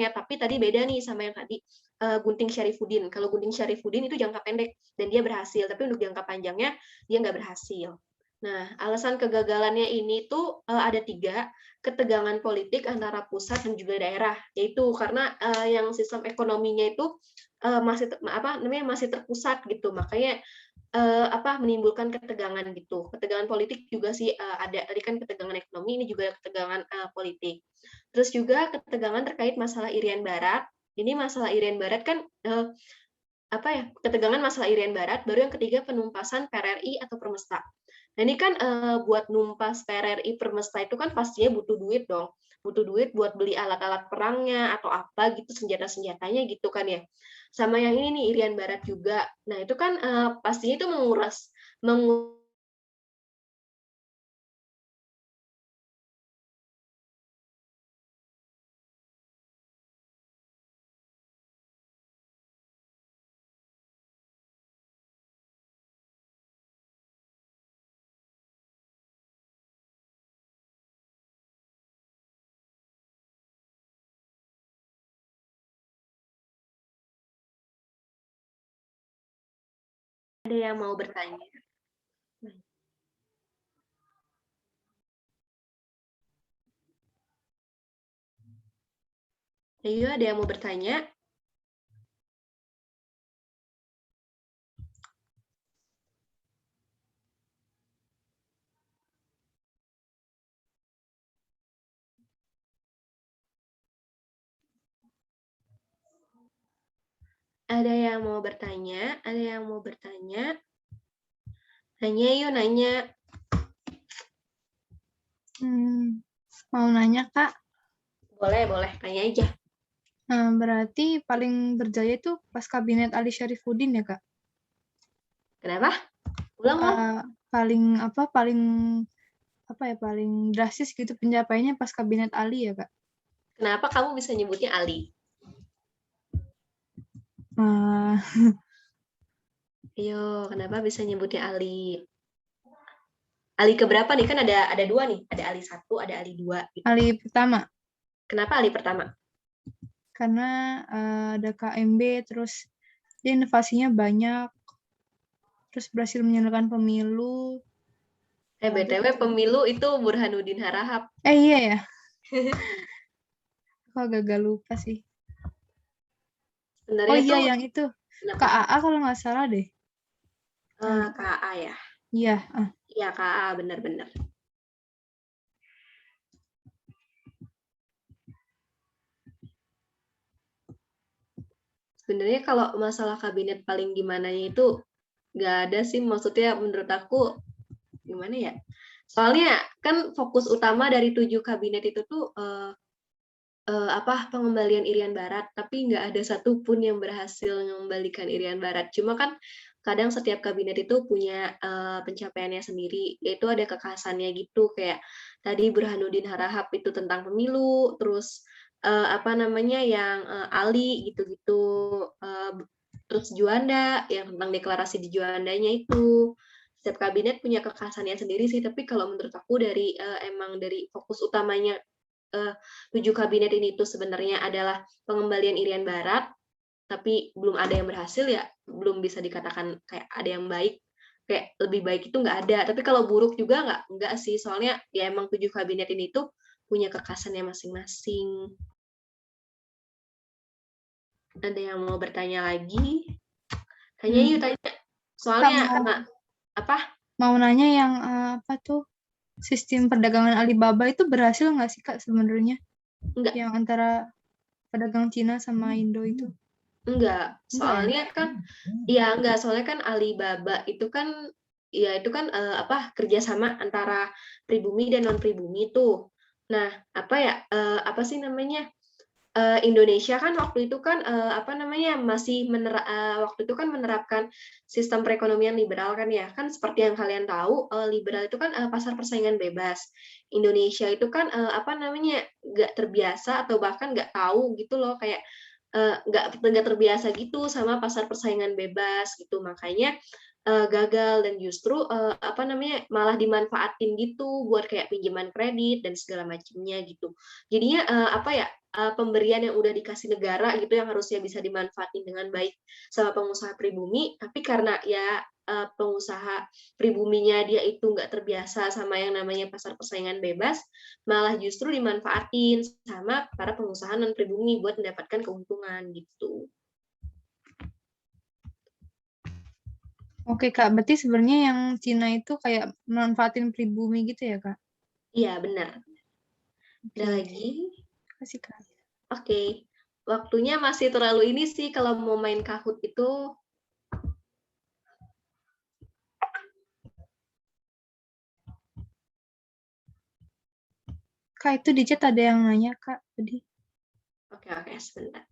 ya. Tapi tadi beda nih sama yang tadi Gunting Syarifuddin. Kalau Gunting Syarifuddin itu jangka pendek dan dia berhasil, tapi untuk jangka panjangnya dia nggak berhasil. Nah, alasan kegagalannya ini tuh ada 3, ketegangan politik antara pusat dan juga daerah, yaitu karena yang sistem ekonominya itu masih terpusat gitu, makanya menimbulkan ketegangan gitu. Ketegangan politik juga sih ada, tadi kan ketegangan ekonomi, ini juga ketegangan politik. Terus juga ketegangan terkait masalah Irian Barat. Ini masalah Irian Barat kan ketegangan masalah Irian Barat, baru yang ketiga penumpasan PRRI atau Permesta. Nah ini kan buat numpas PRRI Permesta itu kan pastinya butuh duit dong, butuh duit buat beli alat-alat perangnya atau apa gitu, senjata-senjatanya gitu kan ya. Sama yang ini nih Irian Barat juga. Nah itu kan pastinya itu menguras ada yang mau bertanya? Ayo, ada yang mau bertanya? Ada yang mau bertanya? Ada yang mau bertanya? Nanya yuk, nanya. Mau nanya, Kak. Boleh, tanya aja. Berarti paling berjaya itu pas kabinet Ali Syarifuddin ya, Kak? Kenapa? Ulang. Paling drastis gitu pencapaiannya pas kabinet Ali ya, Kak? Kenapa kamu bisa nyebutnya Ali? Ayo, kenapa bisa nyebutnya Ali? Ali keberapa nih? Kan ada 2 nih. Ada Ali 1, ada Ali 2. Gitu. Ali pertama. Kenapa Ali pertama? Karena ada KMB, terus dia inovasinya banyak, terus berhasil menyelenggarkan pemilu. BTW pemilu itu Burhanuddin Harahap. Iya ya? Aku agak lupa sih. Sebenarnya iya, yang itu. KAA kalau nggak salah deh. KAA ya? Iya. Iya, KAA, benar-benar. Sebenarnya kalau masalah kabinet paling gimana itu nggak ada sih, maksudnya menurut aku gimana ya? Soalnya kan fokus utama dari 7 kabinet itu tuh pengembalian Irian Barat, tapi nggak ada satupun yang berhasil mengembalikan Irian Barat. Cuma kan kadang setiap kabinet itu punya pencapaiannya sendiri, yaitu ada kekhasannya gitu, kayak tadi Burhanuddin Harahap itu tentang pemilu, terus apa namanya yang Ali gitu-gitu, terus Juanda yang tentang deklarasi di Juandanya itu. Setiap kabinet punya kekhasannya sendiri sih, tapi kalau menurut aku dari emang dari fokus utamanya 7 kabinet ini tuh sebenarnya adalah pengembalian Irian Barat, tapi belum ada yang berhasil ya, belum bisa dikatakan kayak ada yang baik, kayak lebih baik itu nggak ada. Tapi kalau buruk juga nggak sih, soalnya ya emang 7 kabinet ini tuh punya kekhasannya masing-masing. Ada yang mau bertanya lagi? Tanya yuk, tanya. Soalnya karena apa? Mau nanya yang apa tuh sistem perdagangan Alibaba itu berhasil nggak sih Kak sebenarnya? Enggak. Yang antara pedagang Cina sama Indo itu? Enggak, soalnya kan ya enggak, soalnya kan Alibaba itu kan ya itu kan apa kerjasama antara pribumi dan non pribumi tuh. Nah, apa ya apa sih namanya? Indonesia kan waktu itu kan apa namanya masih waktu itu kan menerapkan sistem perekonomian liberal kan ya, kan seperti yang kalian tahu liberal itu kan pasar persaingan bebas. Indonesia itu kan apa namanya nggak terbiasa atau bahkan nggak tahu gitu loh, kayak nggak terbiasa gitu sama pasar persaingan bebas gitu, makanya gagal dan justru apa namanya malah dimanfaatin gitu buat kayak pinjaman kredit dan segala macamnya gitu. Jadinya apa ya pemberian yang udah dikasih negara gitu yang harusnya bisa dimanfaatin dengan baik sama pengusaha pribumi, tapi karena ya pengusaha pribuminya dia itu nggak terbiasa sama yang namanya pasar persaingan bebas, malah justru dimanfaatin sama para pengusaha non pribumi buat mendapatkan keuntungan gitu. Oke Kak, berarti sebenarnya yang Cina itu kayak manfaatin pribumi gitu ya Kak? Iya benar. Oke. Ada lagi? Kasih Kak. Oke, waktunya masih terlalu ini sih kalau mau main Kahoot itu. Kak itu di chat ada yang nanya Kak tadi. Oke, sebentar.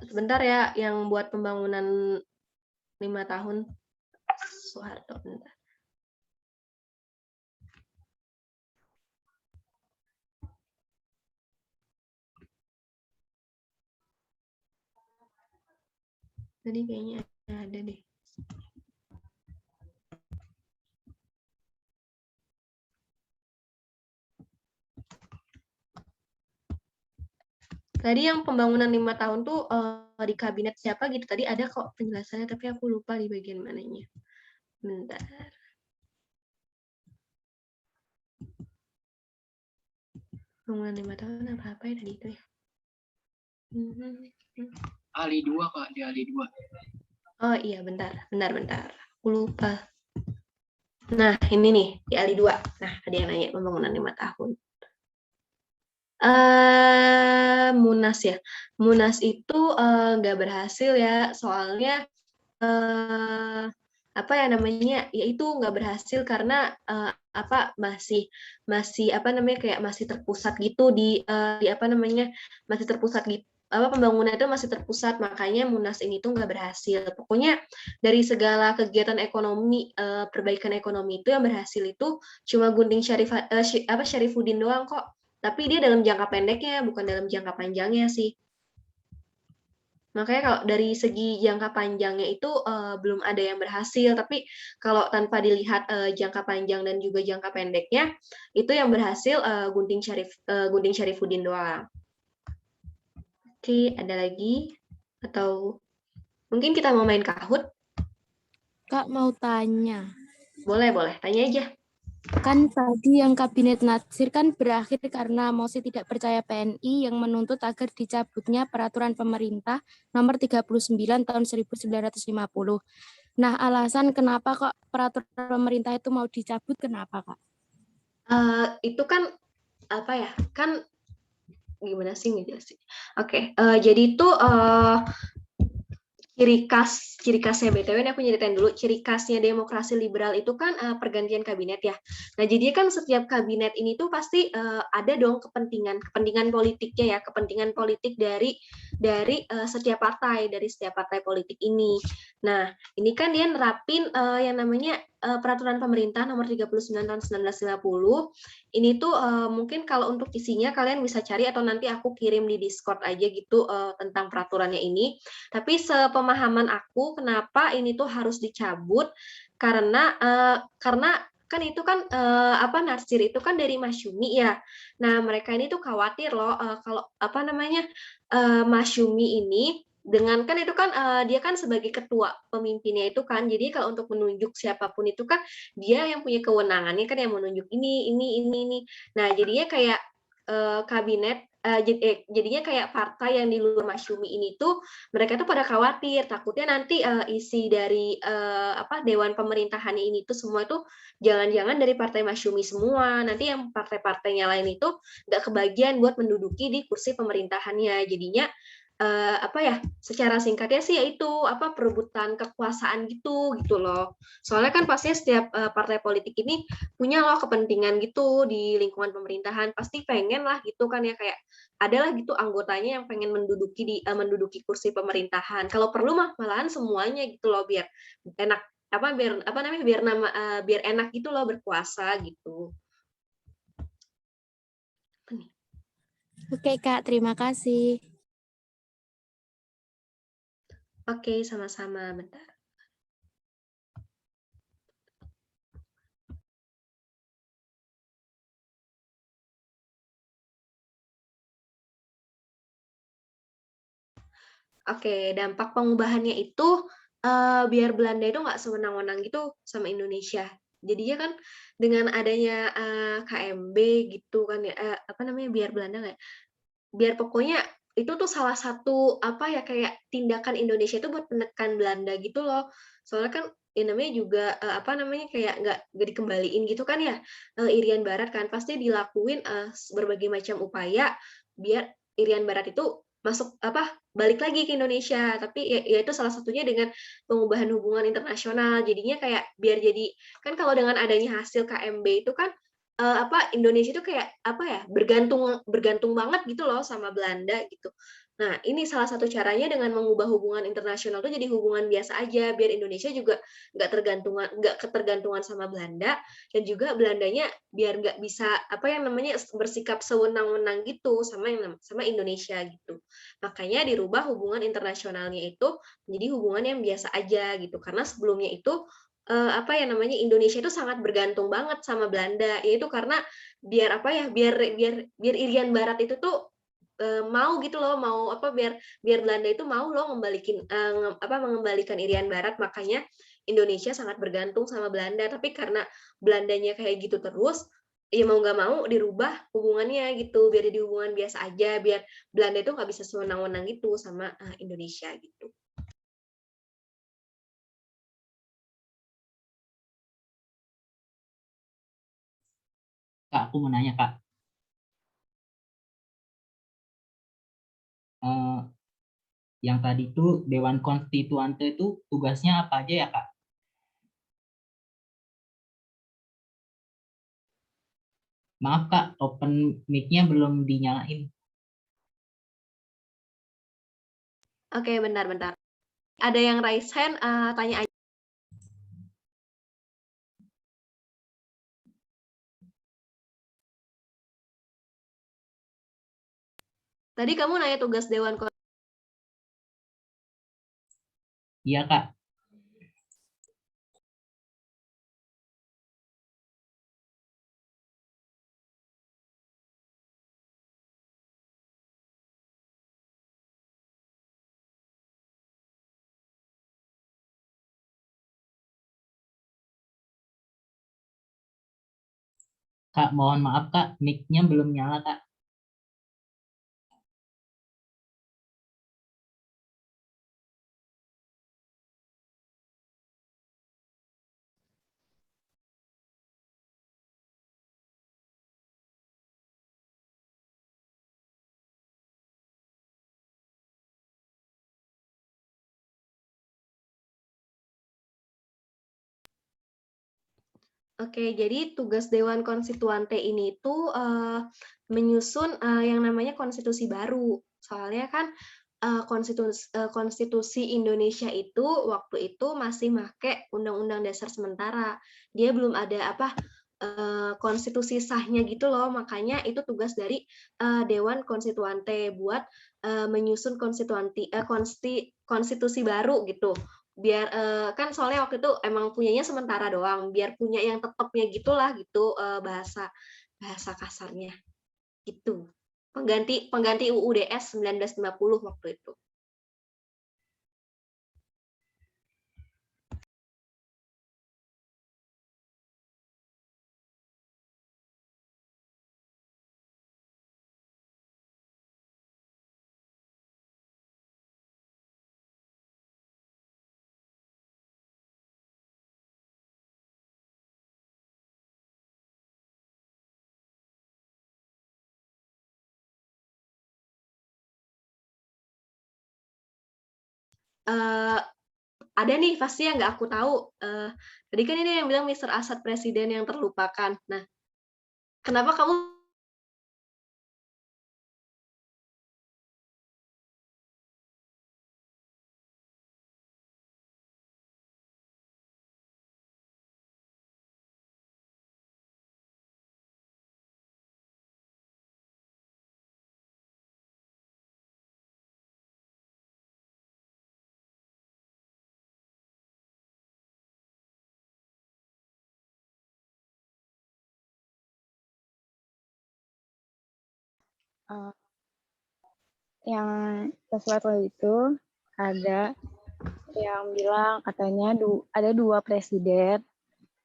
Sebentar ya, yang buat pembangunan 5 tahun Soeharto. Bentar. Tadi kayaknya ada deh. Tadi yang pembangunan 5 tahun tuh di kabinet siapa gitu. Tadi ada kok penjelasannya, tapi aku lupa di bagian mananya. Bentar. Pembangunan 5 tahun apa ya tadi itu ya? Ali 2 Kak, di Ali 2. Oh iya, bentar. Aku lupa. Nah, ini nih, di Ali 2. Nah, ada yang nanya pembangunan 5 tahun. Munas ya. Munas itu nggak berhasil ya, soalnya apa ya namanya, ya itu nggak berhasil karena apa masih apa namanya kayak masih terpusat gitu di apa namanya masih terpusat gitu apa pembangunan itu masih terpusat, makanya Munas ini tuh nggak berhasil. Pokoknya dari segala kegiatan ekonomi perbaikan ekonomi itu yang berhasil itu cuma gunting Syarifuddin doang kok. Tapi dia dalam jangka pendeknya, bukan dalam jangka panjangnya sih. Makanya kalau dari segi jangka panjangnya itu belum ada yang berhasil, tapi kalau tanpa dilihat jangka panjang dan juga jangka pendeknya, itu yang berhasil Gunting Syarifuddin doang. Oke, ada lagi? Atau Mungkin kita mau main Kahoot? Kak mau tanya. Boleh, tanya aja. Kan tadi yang Kabinet Natsir kan berakhir karena mosi tidak percaya PNI yang menuntut agar dicabutnya peraturan pemerintah nomor 39 tahun 1950. Nah, alasan kenapa kok peraturan pemerintah itu mau dicabut, kenapa, Kak? Itu kan apa ya? Kan gimana sih ngejelasin? Oke, jadi itu ciri khasnya BTW ini aku nyeritain dulu, ciri khasnya demokrasi liberal itu kan pergantian kabinet ya. Nah, jadi kan setiap kabinet ini tuh pasti ada dong kepentingan politiknya ya, kepentingan politik dari setiap partai politik ini. Nah, ini kan dia nerapin yang namanya peraturan pemerintah nomor 39 tahun 1950. Ini tuh mungkin kalau untuk isinya kalian bisa cari atau nanti aku kirim di Discord aja gitu tentang peraturannya ini. Tapi sepemahaman aku, kenapa ini tuh harus dicabut karena kan itu kan Natsir itu kan dari Masyumi ya. Nah, mereka ini tuh khawatir loh kalau Masyumi ini dengan kan itu kan dia kan sebagai ketua pemimpinnya itu kan. Jadi kalau untuk menunjuk siapapun itu kan dia yang punya kewenangannya kan yang menunjuk ini. Nah, jadinya kayak jadinya kayak partai yang di luar Masyumi ini tuh mereka tuh pada khawatir takutnya nanti isi dari dewan pemerintahan ini tuh semua tuh jangan-jangan dari partai Masyumi semua, nanti yang partai-partainya lain itu nggak kebagian buat menduduki di kursi pemerintahannya. Jadinya secara singkatnya sih yaitu perebutan kekuasaan gitu loh. Soalnya kan pastinya setiap partai politik ini punya loh kepentingan gitu di lingkungan pemerintahan, pasti pengen lah gitu kan ya, kayak adalah gitu anggotanya yang pengen menduduki kursi pemerintahan. Kalau perlu malahan semuanya gitu loh, biar enak biar enak gitu loh berkuasa gitu. Oke, Kak, terima kasih. Oke, sama-sama. Bentar. Oke, dampak pengubahannya itu biar Belanda itu nggak sewenang-wenang gitu sama Indonesia. Jadinya kan dengan adanya KMB gitu kan ya, biar Belanda nggak, biar pokoknya itu tuh salah satu kayak tindakan Indonesia itu buat menekan Belanda gitu loh. Soalnya kan ya namanya juga kayak nggak dikembaliin gitu kan ya, Irian Barat kan pasti dilakuin berbagai macam upaya biar Irian Barat itu balik lagi ke Indonesia, tapi ya itu salah satunya dengan pengubahan hubungan internasional. Jadinya kayak biar jadi kan kalau dengan adanya hasil KMB itu kan Indonesia itu kayak bergantung banget gitu loh sama Belanda gitu. Nah, ini salah satu caranya dengan mengubah hubungan internasional tuh jadi hubungan biasa aja, biar Indonesia juga nggak ketergantungan sama Belanda, dan juga Belandanya biar nggak bisa bersikap sewenang-wenang gitu sama Indonesia gitu. Makanya dirubah hubungan internasionalnya itu menjadi hubungan yang biasa aja gitu, karena sebelumnya itu Indonesia itu sangat bergantung banget sama Belanda, yaitu karena biar Irian Barat itu tuh mau gitu loh, biar Belanda itu mau loh mengembalikan Irian Barat. Makanya Indonesia sangat bergantung sama Belanda, tapi karena Belandanya kayak gitu terus, ya mau nggak mau dirubah hubungannya gitu, biar jadi hubungan biasa aja, biar Belanda itu nggak bisa sewenang-wenang gitu sama Indonesia gitu. Kak, aku mau nanya, Kak. Yang tadi tuh Dewan Konstituante itu tugasnya apa aja ya, Kak? Maaf, Kak, open mic-nya belum dinyalain. Oke, bentar. Ada yang raise hand, tanya aja. Tadi kamu nanya tugas Dewan Konstituante. Iya, Kak. Kak, mohon maaf Kak, mic-nya belum nyala Kak. Oke, jadi tugas Dewan Konstituante ini itu menyusun yang namanya konstitusi baru. Soalnya kan konstitusi Indonesia itu waktu itu masih make Undang-Undang Dasar sementara. Dia belum ada konstitusi sahnya gitu loh. Makanya itu tugas dari Dewan Konstituante buat menyusun konstitusi baru gitu. Biar kan soalnya waktu itu emang punyanya sementara doang, biar punya yang tetapnya gitulah gitu, bahasa bahasa kasarnya gitu. Pengganti UUDS 1950 waktu itu. Ada nih pasti yang nggak aku tahu. Tadi kan ini yang bilang Mr. Asad presiden yang terlupakan. Nah, kenapa kamu yang sesuatu itu ada yang bilang katanya ada 2 presiden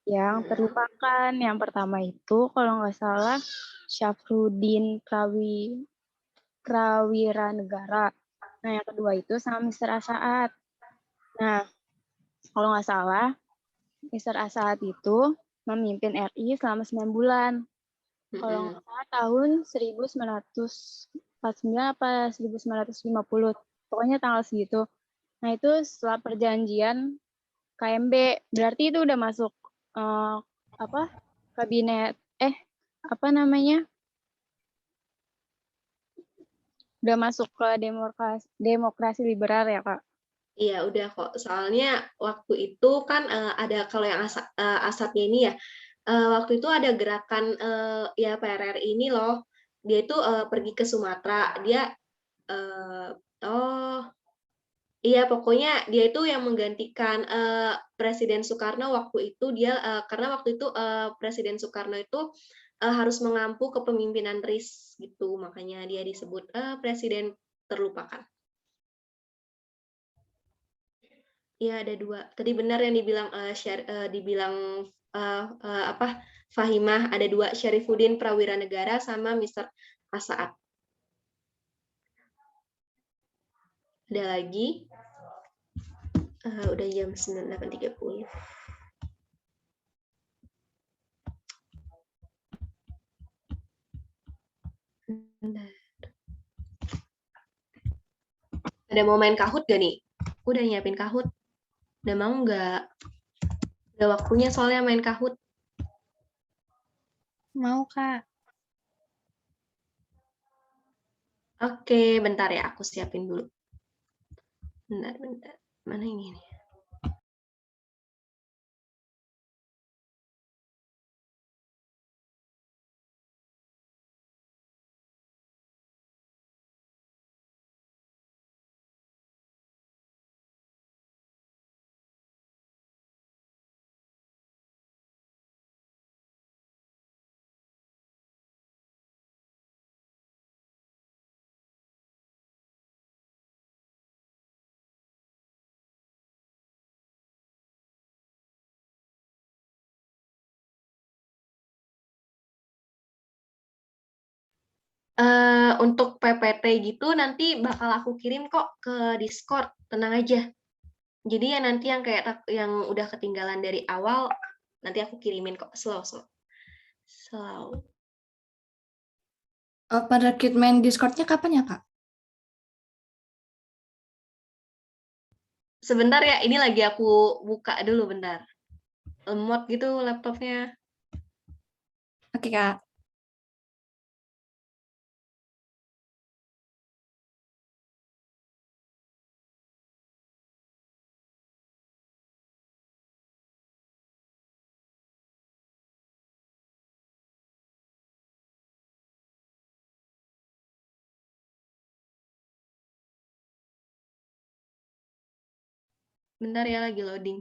yang terlupakan. Yang pertama itu kalau nggak salah Syafruddin Prawiranegara. Nah, yang kedua itu sama Mr. Asaat. Nah, kalau nggak salah Mr. Asaat itu memimpin RI selama 9 bulan. Kalau nggak salah tahun 1949 apa 1950. Pokoknya tanggal segitu. Nah, itu setelah perjanjian KMB. Berarti itu udah masuk kabinet udah masuk ke demokrasi liberal ya, Kak? Iya, udah kok. Soalnya waktu itu kan ada kalau yang Asatnya ini ya, waktu itu ada gerakan ya PRRI ini loh. Dia itu pergi ke Sumatera. Dia oh iya pokoknya dia itu yang menggantikan Presiden Soekarno waktu itu karena waktu itu Presiden Soekarno itu harus mengampu kepemimpinan RIS gitu, makanya dia disebut presiden terlupakan. Iya ada 2. Tadi benar yang dibilang Fahimah, ada 2, Syarifuddin Prawiranegara sama Mr. Asaat. Ada lagi. Udah jam 8.30. Ada mau main Kahoot gak nih? Udah nyiapin Kahoot. Udah mau nggak? Udah waktunya soalnya main Kahoot. Mau, Kak. Oke, bentar ya, aku siapin dulu. Bentar. Mana ini nih? Untuk PPT gitu nanti bakal aku kirim kok ke Discord, tenang aja. Jadi ya nanti yang kayak yang udah ketinggalan dari awal nanti aku kirimin kok slow. Penerbit main Discord-nya kapan ya, Kak? Sebentar ya, ini lagi aku buka dulu bentar. Lemot gitu laptopnya. Oke, Kak. Bentar ya, lagi loading.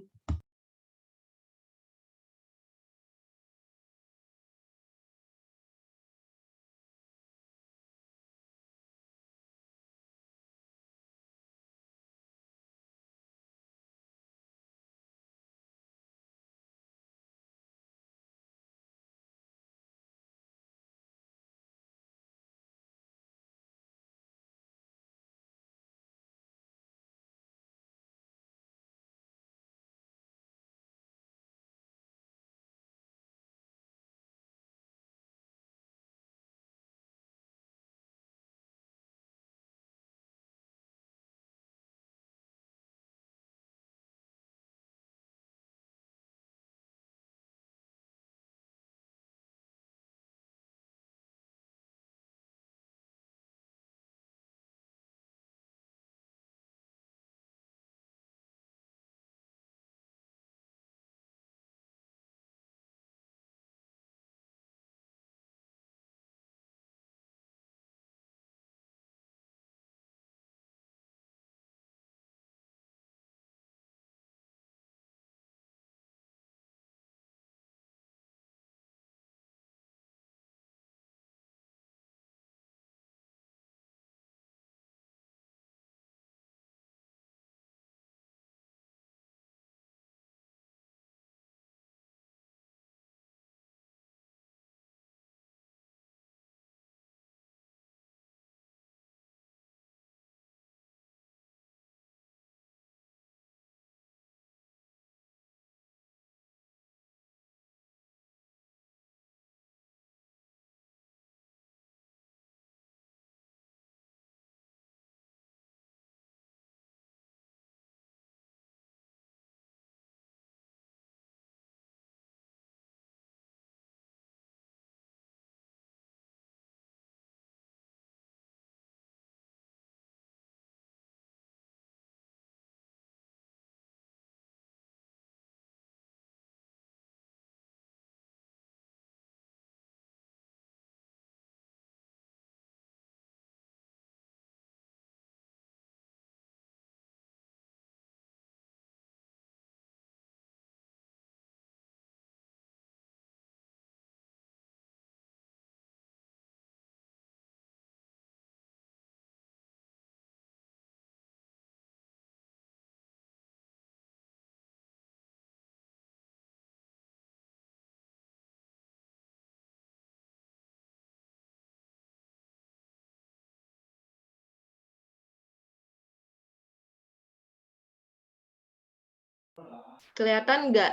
Kelihatan nggak?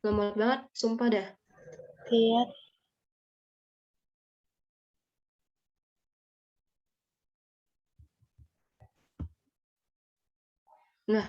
Lemot banget, sumpah dah. Lihat. Nah,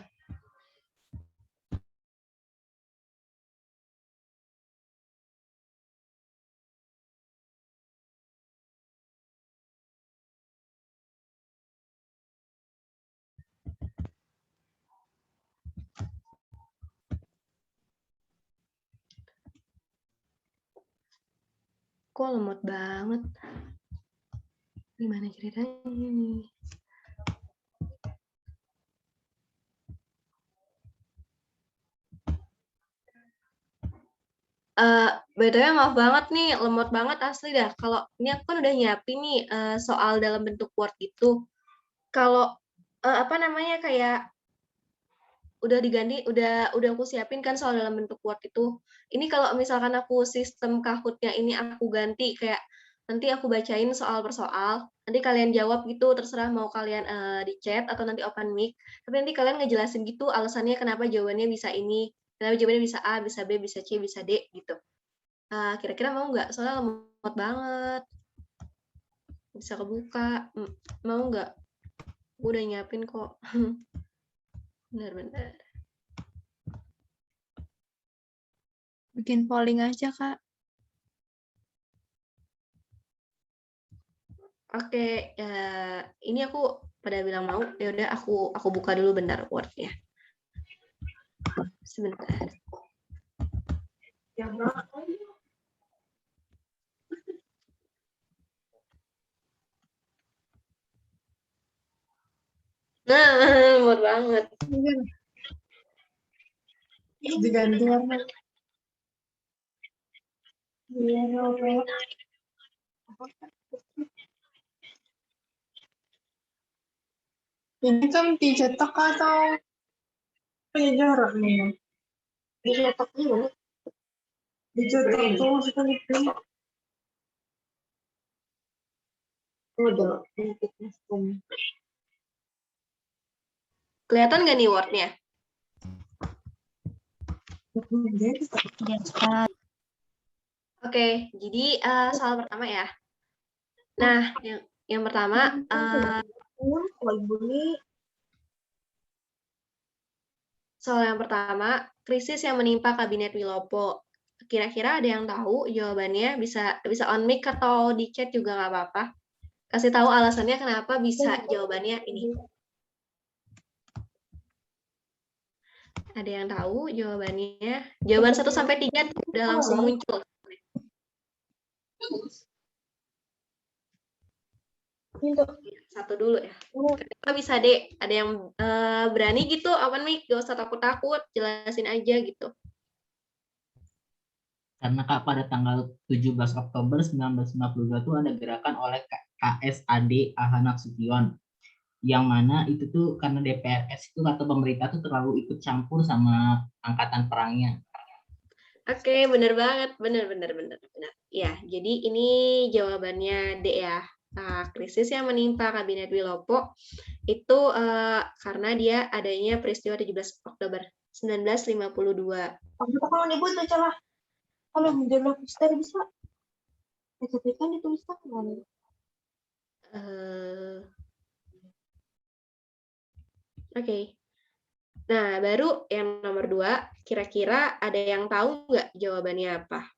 kok lemot banget. Gimana ceritanya nih? BTW maaf banget nih, lemot banget asli dah. Kalau ini aku kan udah nyiapin nih soal dalam bentuk Word gitu. Kalau apa namanya kayak udah diganti, udah aku siapin kan soal dalam bentuk Word itu. Ini kalau misalkan aku sistem Kahoot-nya ini aku ganti kayak Nanti aku bacain soal per soal. Nanti kalian jawab gitu, terserah mau kalian di chat atau nanti open mic. Tapi nanti kalian ngejelasin gitu alasannya kenapa jawabannya bisa ini, kenapa jawabannya bisa A, bisa B, bisa C, bisa D gitu. Kira-kira mau nggak? Soalnya lemot banget. Bisa kebuka. Mau nggak? Gue udah nyiapin kok. Benar-benar. Bikin polling aja, Kak. Oke, ini aku pada bilang mau. Ya udah aku buka dulu bentar Word-nya. Sebentar. Nah, muat banget. Diganti warna. Ini kan dicetak atau penyejarah nih? Dicetak gimana? Dicetak tuh maksudnya di print. Udah. Kelihatan nggak nih Word-nya? Oke, jadi soal pertama ya. Nah, yang pertama, soal yang pertama, krisis yang menimpa Kabinet Wilopo. Kira-kira ada yang tahu jawabannya? Bisa on mic atau di chat juga nggak apa-apa. Kasih tahu alasannya kenapa bisa jawabannya ini. Ada yang tahu jawabannya? Jawaban 1 sampai 3 udah langsung muncul. Satu dulu ya. Kenapa bisa D? Ada yang berani gitu? Open mic, gak usah takut-takut, jelasin aja gitu. Karena Kak pada tanggal 17 Oktober 1952 itu ada gerakan oleh KSAD Ahmad Nasution, yang mana itu tuh karena DPRS itu atau pemerintah tuh terlalu ikut campur sama angkatan perangnya. Oke, bener banget, bener. Ya, jadi ini jawabannya D ya. Krisis yang menimpa Kabinet Wilopo itu karena dia adanya peristiwa 17 Oktober 1952. Kalau nyebut tuh celah. Kalau menjadi poster bisa. Tapi kan dituliskan kan. Oke. Nah, baru yang nomor 2, kira-kira ada yang tahu nggak jawabannya apa?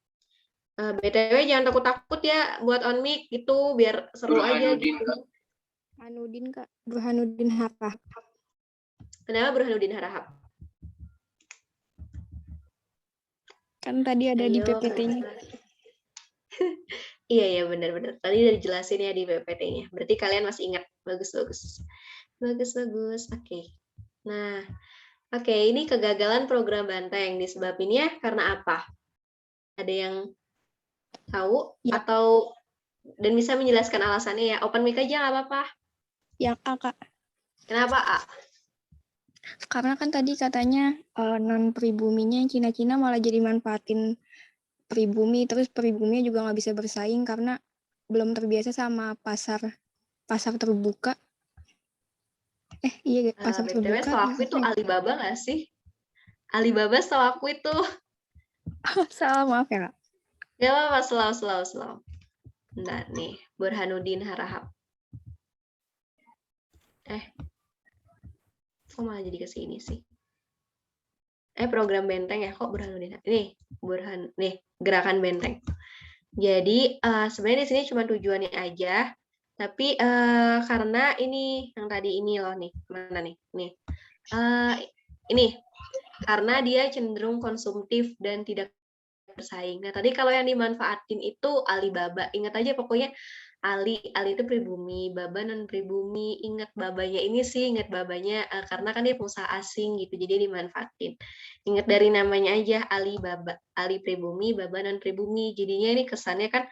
BTW jangan takut-takut ya buat on mic gitu, biar seru aja gitu. Burhanuddin, Kak. Burhanuddin Harahap. Kenapa Burhanuddin Harahap? Kan tadi ada di PPT-nya. Iya, benar-benar. Tadi udah dijelasin ya di PPT-nya. Berarti kalian masih ingat. Bagus. Oke. Nah, ini kegagalan program Banteng disebabinnya karena apa? Ada yang tahu Ya. atau dan bisa menjelaskan alasannya ya? Open mic aja nggak apa-apa. Yang A, Kak. Kenapa A? Karena kan tadi katanya non pribuminya Cina-Cina malah jadi manfaatin pribumi, terus pribuminya juga nggak bisa bersaing karena belum terbiasa sama pasar terbuka. Iya, pasar BTW terbuka. setahu aku itu Alibaba nggak sih? Alibaba setahu aku itu. Salah, maaf ya, Kak. Gak apa-apa, slow. Nah, nih, Burhanuddin Harahap. Kok malah jadi ke sini sih? Program Benteng ya, kok Burhanuddin? Nih, gerakan Benteng. Jadi, sebenarnya di sini cuma tujuannya aja, tapi karena ini, yang tadi ini loh nih, mana nih? Ini, karena dia cenderung konsumtif dan tidak bersaing. Nah, tadi kalau yang dimanfaatin itu Alibaba. Ingat aja pokoknya Ali itu pribumi, Baba non pribumi. Ingat babanya karena kan dia pengusaha asing gitu, jadi dimanfaatin. Ingat dari namanya aja Alibaba, Ali pribumi, Baba non pribumi. Jadinya ini kesannya kan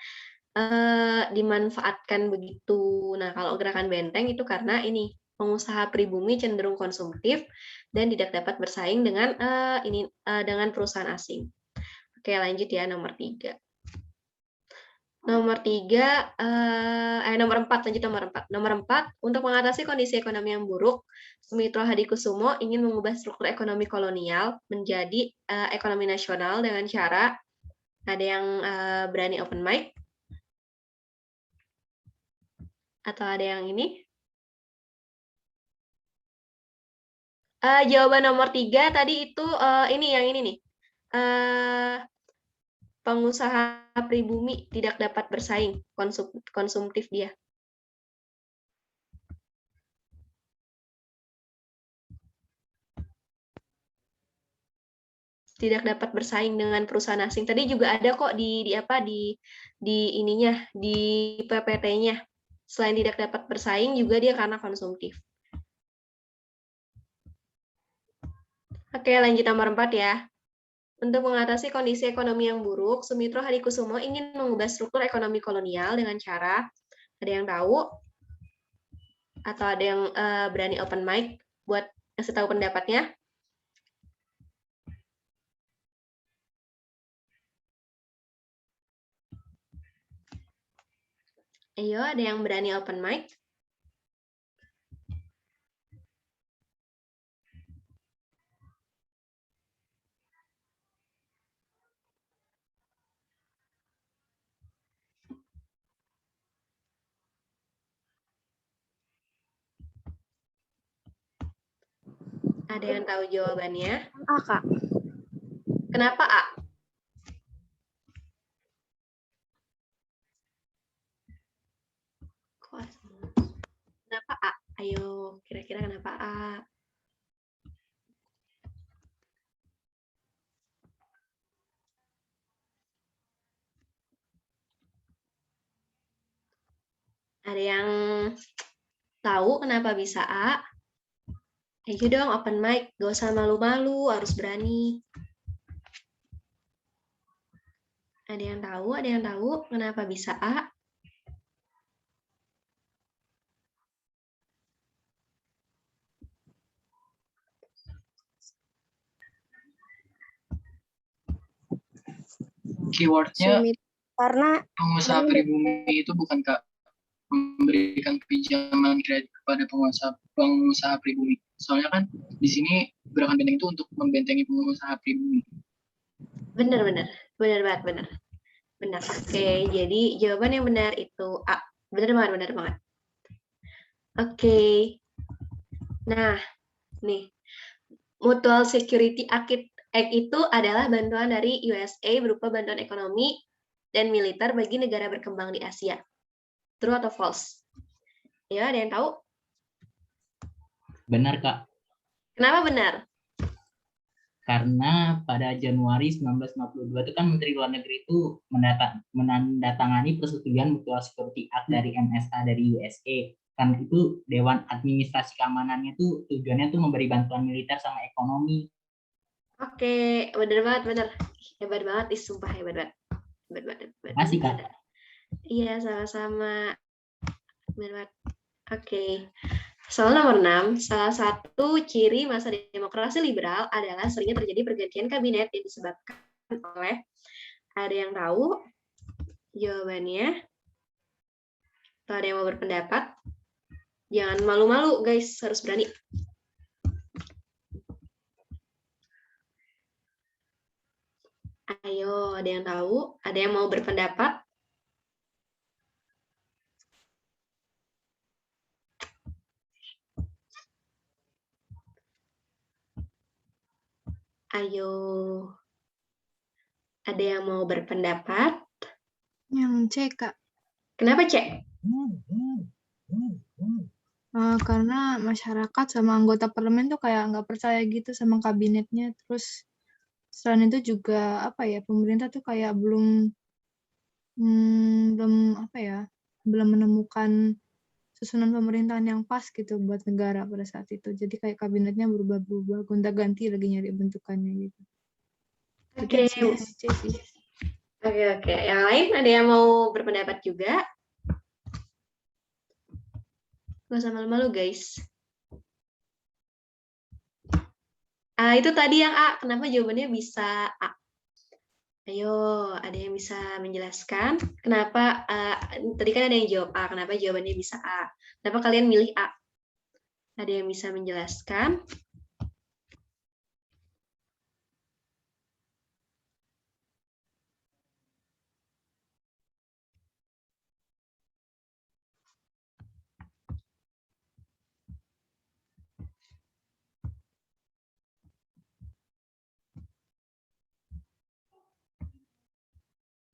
dimanfaatkan begitu. Nah, kalau gerakan Benteng itu karena ini pengusaha pribumi cenderung konsumtif dan tidak dapat bersaing dengan dengan perusahaan asing. Oke, lanjut ya nomor 3. Nomor 3, nomor 4, lanjut nomor 4. Nomor 4, untuk mengatasi kondisi ekonomi yang buruk, Sumitro Hadikusumo ingin mengubah struktur ekonomi kolonial menjadi ekonomi nasional dengan cara, ada yang berani open mic, atau ada yang ini? Jawaban nomor 3 tadi itu ini yang ini nih. Pengusaha pribumi tidak dapat bersaing, konsumtif dia. Tidak dapat bersaing dengan perusahaan asing. Tadi juga ada kok di ininya, di PPT-nya. Selain tidak dapat bersaing juga dia karena konsumtif. Oke, lanjut nomor 4 ya. Untuk mengatasi kondisi ekonomi yang buruk, Sumitro Hadikusumo ingin mengubah struktur ekonomi kolonial dengan cara, ada yang tahu? Atau ada yang berani open mic buat kasih tahu pendapatnya? Ayo, ada yang berani open mic? Ada yang tahu jawabannya? A, Kak. Kenapa A? Kenapa A? Ayo, kira-kira kenapa A? Ada yang tahu kenapa bisa A? Ayo dong, open mic. Gak usah malu-malu, harus berani. Ada yang tahu? Ada yang tahu kenapa bisa A? Keywordnya Karena pengusaha pribumi itu bukan Kak memberikan pinjaman kredit kepada pengusaha pribumi. Soalnya kan di sini gerakan benteng itu untuk membentengi pengusaha pribumi. Benar banget, benar. Oke, jadi jawaban yang benar itu A. Benar banget. Oke. Nah, nih. Mutual Security Act itu adalah bantuan dari USA berupa bantuan ekonomi dan militer bagi negara berkembang di Asia. True atau false? Ya, ada yang tahu? Benar, Kak. Kenapa benar? Karena pada Januari 1952 itu kan Menteri Luar Negeri itu menandatangani persetujuan Mutual Security Act dari MSA dari USA. Karena itu Dewan Administrasi Keamanannya itu tujuannya tuh memberi bantuan militer sama ekonomi. Oke, benar. Hebat banget, sumpah hebat banget. Makasih, Kak. Iya, sama-sama. Benar banget. Oke. Soal nomor 6, salah satu ciri masa demokrasi liberal adalah seringnya terjadi pergantian kabinet yang disebabkan oleh, ada yang tahu jawabannya? Atau ada yang mau berpendapat? Jangan malu-malu, guys, harus berani. Ayo, ada yang tahu? Ada yang mau berpendapat? Ayo, ada yang mau berpendapat? Yang C, Kak. Kenapa, Cek? Karena masyarakat sama anggota parlemen tuh kayak nggak percaya gitu sama kabinetnya. Terus selain itu juga apa ya, pemerintah tuh kayak belum menemukan susunan pemerintahan yang pas gitu buat negara pada saat itu. Jadi kayak kabinetnya berubah-ubah, gonta-ganti lagi nyari bentukannya gitu. Oke. Oke. Yang lain ada yang mau berpendapat juga? Gak usah malu-malu, guys. Itu tadi yang A. Kenapa jawabannya bisa A? Ayo, ada yang bisa menjelaskan kenapa tadi kan ada yang jawab A, kenapa jawabannya bisa A? Kenapa kalian milih A? Ada yang bisa menjelaskan?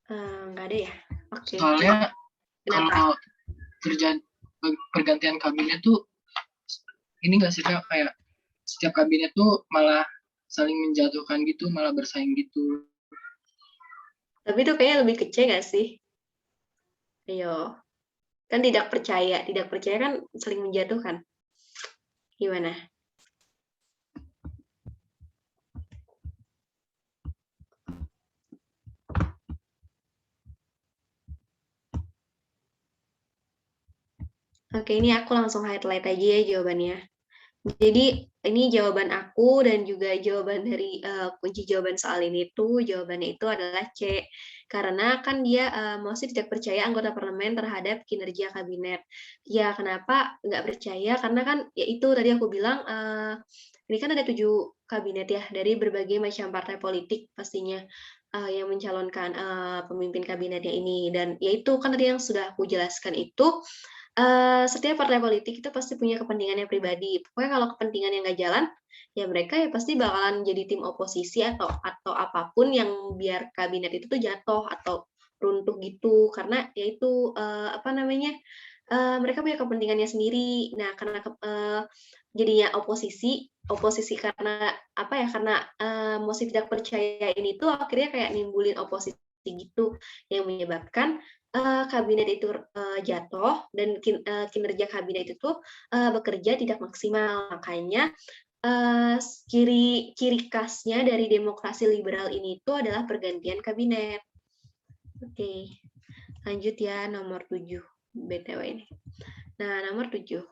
Nggak ada ya? Oke. Soalnya Kenapa? kalau pergantian kabinet tuh ini nggak sih Kak, kayak setiap kabinet tuh malah saling menjatuhkan gitu, malah bersaing gitu. Tapi itu kayaknya lebih kece nggak sih? Ayo. Kan tidak percaya kan saling menjatuhkan. Gimana? Oke, ini aku langsung highlight aja ya jawabannya. Jadi ini jawaban aku dan juga jawaban dari kunci jawaban soal ini tuh jawabannya itu adalah C. Karena kan dia mostly tidak percaya anggota parlemen terhadap kinerja kabinet. Ya kenapa nggak percaya? Karena kan ya itu tadi aku bilang ini kan ada 7 kabinet ya dari berbagai macam partai politik pastinya yang mencalonkan pemimpin kabinetnya ini. Dan ya itu kan tadi yang sudah aku jelaskan itu setiap partai politik itu pasti punya kepentingannya pribadi. Pokoknya kalau kepentingannya nggak jalan, ya mereka ya pasti bakalan jadi tim oposisi atau apapun yang biar kabinet itu tuh jatuh atau runtuh gitu. Karena ya itu apa namanya mereka punya kepentingannya sendiri. Nah karena jadinya oposisi karena apa ya karena masih tidak percaya ini tuh akhirnya kayak nimbulin oposisi gitu yang menyebabkan kabinet itu jatuh dan kinerja kabinet itu bekerja tidak maksimal. Makanya ciri khasnya dari demokrasi liberal ini itu adalah pergantian kabinet. Oke, lanjut ya nomor 7 BTW ini. Nah, nomor 7.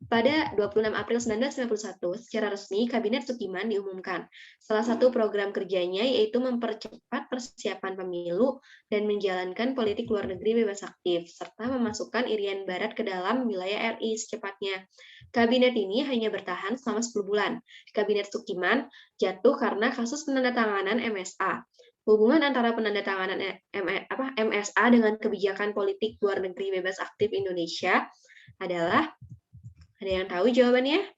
Pada 26 April 1991, secara resmi Kabinet Sukiman diumumkan. Salah satu program kerjanya yaitu mempercepat persiapan pemilu dan menjalankan politik luar negeri bebas aktif, serta memasukkan Irian Barat ke dalam wilayah RI secepatnya. Kabinet ini hanya bertahan selama 10 bulan. Kabinet Sukiman jatuh karena kasus penandatanganan MSA. Hubungan antara penandatanganan MSA dengan kebijakan politik luar negeri bebas aktif Indonesia adalah ada yang tahu jawabannya?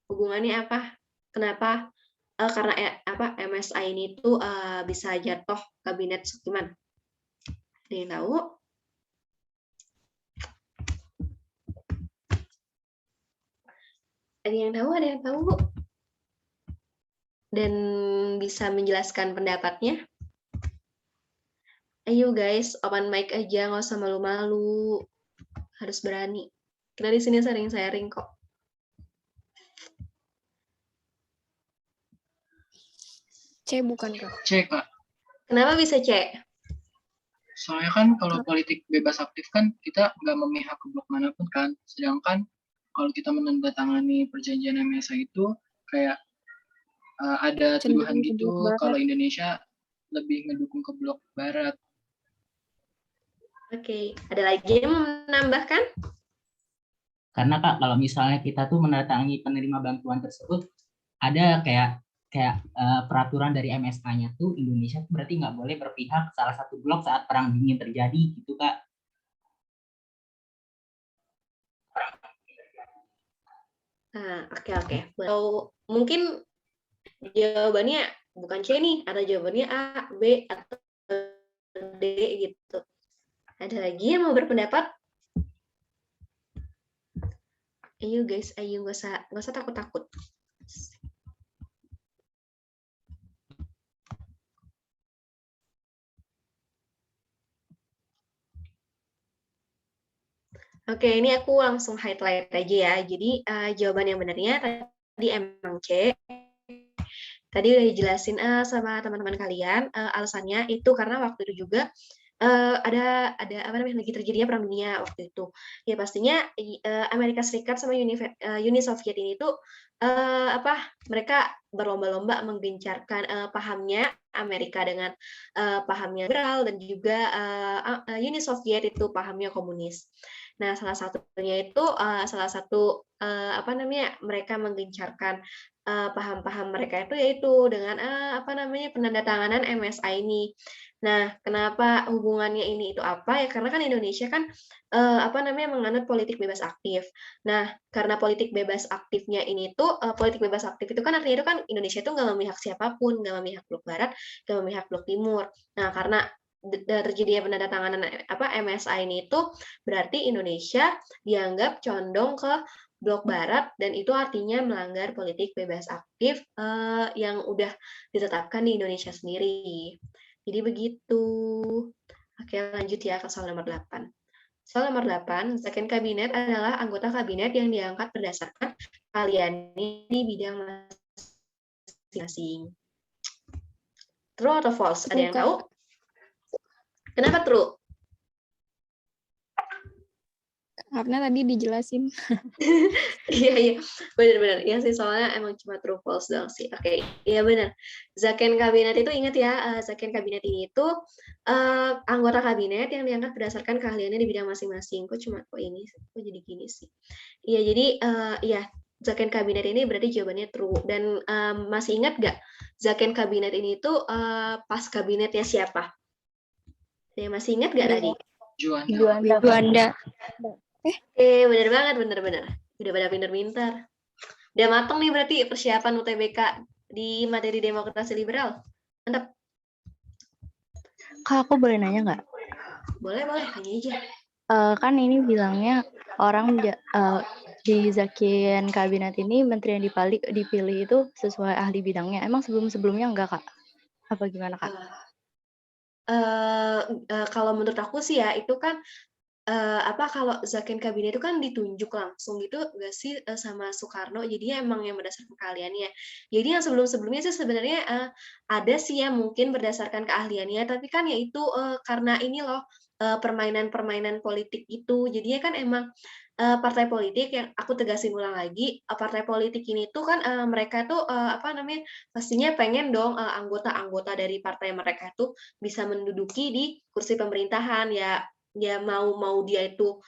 Hubungannya apa? Kenapa? Karena MSI ini tuh bisa jatuh kabinet Sukiman. Ada yang tahu? Ada yang tahu? Ada yang tahu? Dan bisa menjelaskan pendapatnya? Ayo guys, open mic aja, nggak usah malu-malu. Harus berani. Kita di sini sering sharing kok. C bukan Kak? C Kak. Kenapa bisa C? Soalnya kan kalau politik bebas aktif kan kita nggak memihak ke blok manapun kan. Sedangkan kalau kita menandatangani perjanjian MSA itu kayak ada tuduhan gitu kalau Indonesia lebih mendukung ke blok barat. Oke, ada lagi yang menambahkan? Karena Kak, kalau misalnya kita tuh mendatangi penerima bantuan tersebut, ada kayak peraturan dari MSA-nya tuh Indonesia tuh berarti nggak boleh berpihak salah satu blok saat perang dingin terjadi gitu Kak. Oke. Mungkin jawabannya bukan C nih, atau jawabannya A, B, atau D gitu. Ada lagi yang mau berpendapat? Ayo guys, ayo nggak usah takut-takut. Oke, ini aku langsung highlight aja ya. Jadi jawaban yang benarnya tadi emang C. Tadi udah dijelasin sama teman-teman kalian alasannya itu karena waktu itu juga ada apa namanya lagi terjadinya perang dunia waktu itu. Ya pastinya Amerika Serikat sama Uni Soviet ini tuh mereka berlomba-lomba menggencarkan pahamnya Amerika dengan pahamnya liberal dan juga Uni Soviet itu pahamnya komunis. Nah, salah satunya itu mereka menggencarkan paham-paham mereka itu yaitu dengan penandatanganan MSI ini. Nah, kenapa hubungannya ini itu apa ya? Karena kan Indonesia kan menganut politik bebas aktif. Nah, karena politik bebas aktifnya ini tuh politik bebas aktif itu kan artinya itu kan Indonesia itu nggak memihak siapapun, nggak memihak blok barat, nggak memihak blok timur. Nah, karena terjadinya penandatanganan MSI ini itu berarti Indonesia dianggap condong ke blok barat dan itu artinya melanggar politik bebas aktif yang udah ditetapkan di Indonesia sendiri. Jadi begitu. Oke, lanjut ya ke soal nomor 8. Soal nomor 8, Zakon Kabinet adalah anggota kabinet yang diangkat berdasarkan keahliannya di bidang masing-masing. True atau false? Ada yang tahu? Kenapa true? Karena tadi dijelasin. Iya, benar-benar. Iya sih, soalnya emang cuma true false doang sih. Oke, iya benar. Zakon Kabinet itu ingat ya, Zakon Kabinet ini itu anggota kabinet yang diangkat berdasarkan keahliannya di bidang masing-masing. Kok jadi gini sih? Iya, jadi Zakon Kabinet ini berarti jawabannya true. Dan masih ingat nggak Zakon Kabinet ini tuh pas kabinetnya siapa? Ya, masih ingat nggak tadi? Juanda. Bener banget, bener. Udah pada pinter-pinter. Udah mateng nih berarti persiapan UTBK di materi demokrasi liberal. Mantap. Kak, aku boleh nanya nggak? Boleh, tanya aja. Kan ini bilangnya orang di Zakon Kabinet ini menteri yang dipilih itu sesuai ahli bidangnya. Emang sebelumnya enggak, Kak? Apa gimana, Kak? Kalau menurut aku sih ya, itu kan kalau Zakon Kabinet itu kan ditunjuk langsung gitu nggak sih sama Soekarno, jadinya emang yang berdasarkan keahliannya. Jadi yang sebelumnya sih sebenarnya ada sih ya mungkin berdasarkan keahliannya, tapi kan ya itu karena ini loh permainan politik itu, jadinya kan emang partai politik yang aku tegasin ulang lagi, partai politik ini tuh kan mereka tuh pastinya pengen dong anggota-anggota dari partai mereka tuh bisa menduduki di kursi pemerintahan ya mau dia itu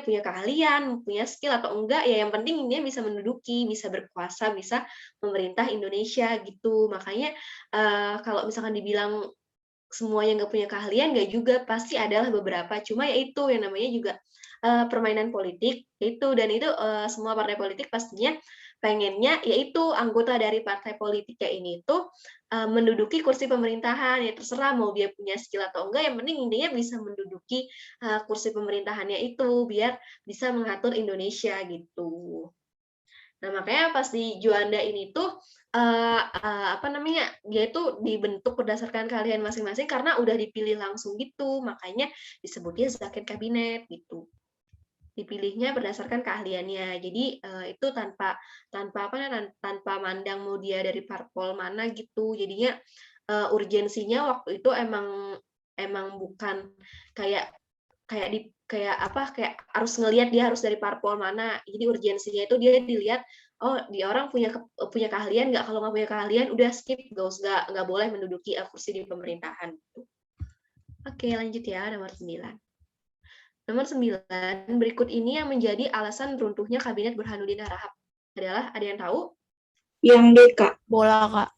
punya keahlian, punya skill atau enggak ya yang penting dia bisa menduduki, bisa berkuasa, bisa memerintah Indonesia gitu. Makanya kalau misalkan dibilang semuanya nggak punya keahlian, nggak juga, pasti adalah beberapa. Cuma ya itu yang namanya juga permainan politik itu, dan itu semua partai politik pastinya pengennya yaitu anggota dari partai politiknya ini tuh menduduki kursi pemerintahan. Ya terserah mau dia punya skill atau enggak, yang penting intinya bisa menduduki kursi pemerintahannya itu biar bisa mengatur Indonesia gitu. Nah, makanya pas di Juanda ini tuh dia itu dibentuk berdasarkan keahlian masing-masing karena udah dipilih langsung gitu, makanya disebutnya Zakon Kabinet gitu. Dipilihnya berdasarkan keahliannya. Jadi itu tanpa mandang mau dia dari parpol mana gitu. Jadinya urgensinya waktu itu emang bukan kayak harus ngelihat dia harus dari parpol mana. Jadi urgensinya itu dia dilihat, oh dia orang punya keahlian nggak, kalau nggak punya keahlian udah skip, nggak boleh menduduki kursi di pemerintahan. Oke, lanjut ya nomor 9. Nomor 9, berikut ini yang menjadi alasan runtuhnya Kabinet Burhanuddin Harahap adalah, ada yang tahu? Yang D, Kak. Bola, Kak.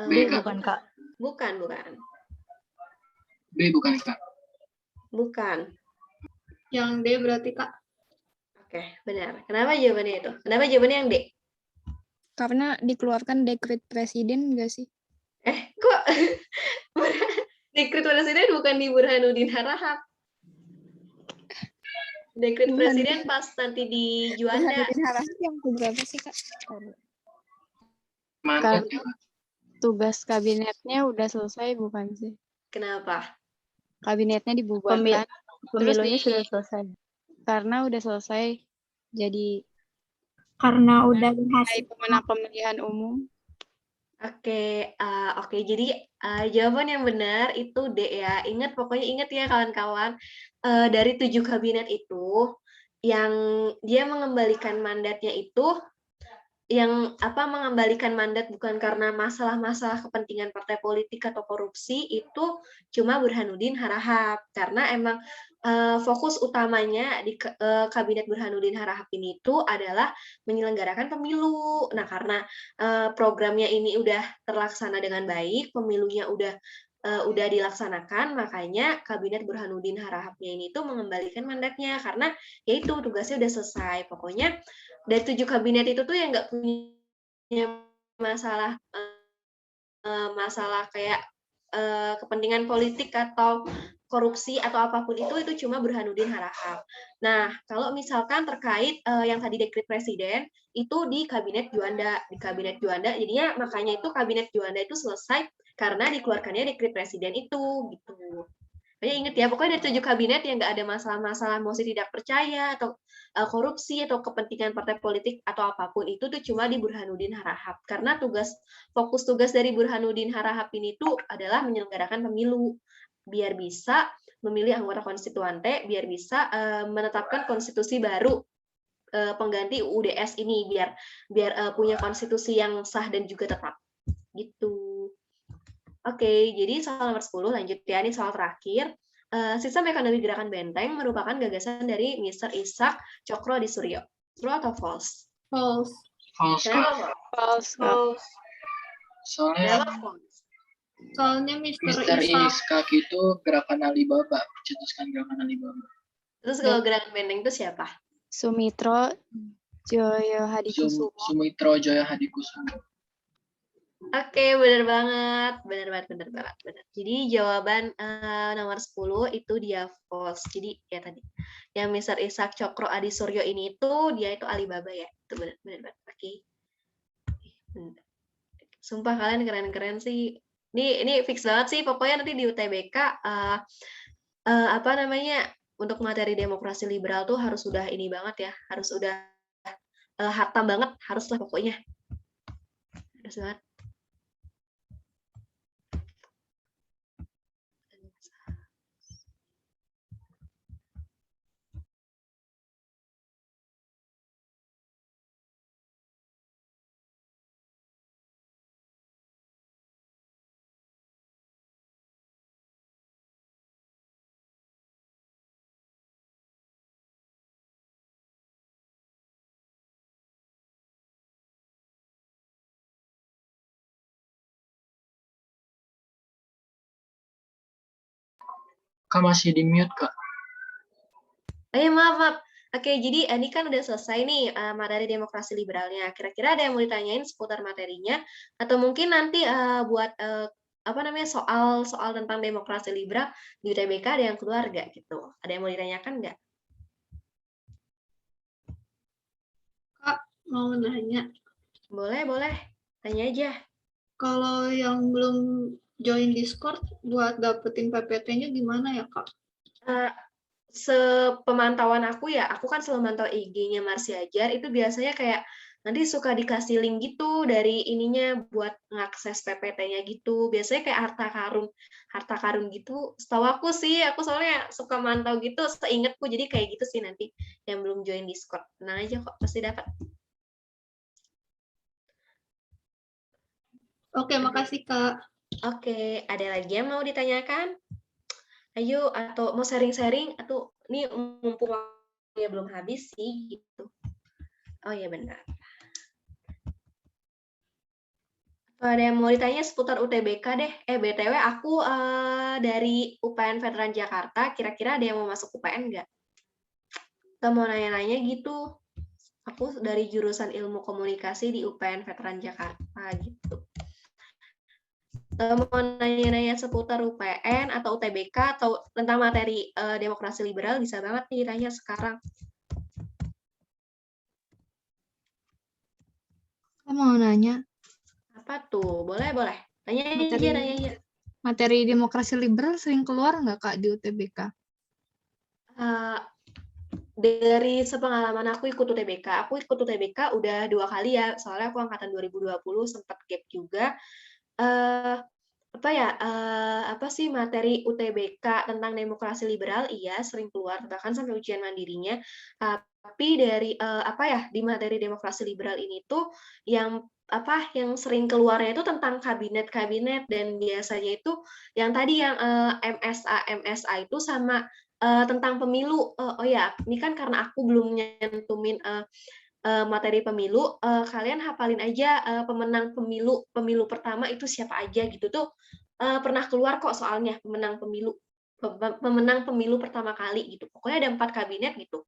B, Kak. Bukan, Kak. Bukan. B bukan, Kak. Bukan. Yang D berarti, Kak. Oke, benar. Kenapa jawabannya itu? Kenapa jawabannya yang D? Karena dikeluarkan dekret presiden nggak sih? Kok dekret presiden bukan di Burhanuddin Harahap? Dekret presiden pas nanti di Juanda. Burhanuddin Harahap yang keberapa sih, Kak? Mandat ya, Kak. Tugas kabinetnya udah selesai bukan sih? Kenapa? Kabinetnya dibubarkan, terus Pemilunya sudah selesai. Karena udah selesai jadi Karena udah selesai pemenang pemilihan umum. Oke, jadi jawaban yang benar itu D ya. Pokoknya ingat ya kawan-kawan, dari 7 kabinet itu, yang dia mengembalikan mandatnya itu, mengembalikan mandat bukan karena masalah-masalah kepentingan partai politik atau korupsi, itu cuma Burhanuddin Harahap. Karena emang fokus utamanya di kabinet Burhanuddin Harahap ini itu adalah menyelenggarakan pemilu. Nah, karena programnya ini udah terlaksana dengan baik, pemilunya udah dilaksanakan, makanya kabinet Burhanuddin Harahapnya ini tuh mengembalikan mandatnya karena yaitu tugasnya udah selesai. Pokoknya dari 7 kabinet itu tuh yang nggak punya masalah kayak kepentingan politik atau korupsi atau apapun itu cuma Burhanuddin Harahap. Nah, kalau misalkan terkait yang tadi dekret presiden itu di kabinet Juanda, jadinya makanya itu kabinet Juanda itu selesai karena dikeluarkannya dekret presiden itu gitu. Pokoknya inget ya, pokoknya dari 7 kabinet yang nggak ada masalah-masalah mosi tidak percaya atau korupsi atau kepentingan partai politik atau apapun itu tuh cuma di Burhanuddin Harahap. Karena fokus tugas dari Burhanuddin Harahap ini tuh adalah menyelenggarakan pemilu biar bisa memilih anggota konstituante, biar bisa menetapkan konstitusi baru pengganti UUDS ini biar punya konstitusi yang sah dan juga tetap. Gitu. Oke, jadi soal nomor 10 lanjut ya, ini soal terakhir. Sistem ekonomi gerakan benteng merupakan gagasan dari Mr. Ishak Cokro Adisuryo. True atau false? false. False, Kak. Kenapa false? False. Soalnya Kenapa false? Soalnya Mr. Ishak itu gerakan Alibaba, cetuskan gerakan Alibaba. Terus kalau gerakan benteng itu siapa? Sumitro Joyo Hadikusumo. Sumitro Joyo Hadikusumo. Oke, benar banget. Benar. Jadi jawaban nomor 10 itu dia false. Jadi ya tadi yang Mr. Ishak Cokro Adisuryo ini dia itu Alibaba ya. Itu benar banget. Oke. Sumpah kalian keren-keren sih. Ini fix banget sih. Pokoknya nanti di UTBK untuk materi demokrasi liberal tuh harus udah ini banget ya. Harus udah hatam banget, haruslah pokoknya. Harus banget. Kak masih di mute, Kak. Maaf. Oke, jadi ini kan udah selesai nih materi demokrasi liberalnya. Kira-kira ada yang mau ditanyain seputar materinya? Atau mungkin nanti buat soal tentang demokrasi liberal di UTBK ada yang keluar nggak gitu? Ada yang mau ditanyakan nggak? Kak, mau nanya. Boleh. Tanya aja. Kalau yang belum join Discord buat dapetin PPT-nya gimana ya, Kak? Sepemantauan aku ya, aku kan selalu mantau IG-nya Marsi Ajar, itu biasanya kayak nanti suka dikasih link gitu dari ininya buat ngakses PPT-nya gitu. Biasanya kayak harta karun gitu. Setahu aku sih, aku soalnya suka mantau gitu, seingatku jadi kayak gitu sih nanti yang belum join Discord. Tenang aja kok, pasti dapat. Oke, makasih Kak. Oke, ada lagi yang mau ditanyakan? Ayo, atau mau sharing-sharing, atau ini mumpung waktunya belum habis sih, gitu. Oh ya benar. Ada yang mau ditanya seputar UTBK deh. BTW aku dari UPN Veteran Jakarta, kira-kira ada yang mau masuk UPN nggak? Atau mau nanya-nanya gitu. Aku dari jurusan Ilmu Komunikasi di UPN Veteran Jakarta, gitu. mau nanya-nanya seputar UPN atau UTBK atau tentang materi demokrasi liberal bisa banget nih tanya sekarang. Saya mau nanya, Apa tuh? Boleh, boleh. Tanya aja, materi tanya aja. materi demokrasi liberal sering keluar nggak Kak di UTBK? Dari sepengalaman aku ikut UTBK udah 2 kali ya, soalnya aku angkatan 2020 sempat gap juga. Apa sih materi UTBK tentang demokrasi liberal, iya sering keluar, bahkan sampai ujian mandirinya. Tapi dari di materi demokrasi liberal ini tuh yang sering keluarnya itu tentang kabinet-kabinet dan biasanya itu yang tadi yang MSA itu sama tentang pemilu. Oh ya, ini kan karena aku belum nyentumin materi pemilu, kalian hafalin aja pemenang pemilu pertama itu siapa aja gitu tuh pernah keluar kok soalnya pemenang pemilu pertama kali gitu. Pokoknya ada 4 kabinet gitu.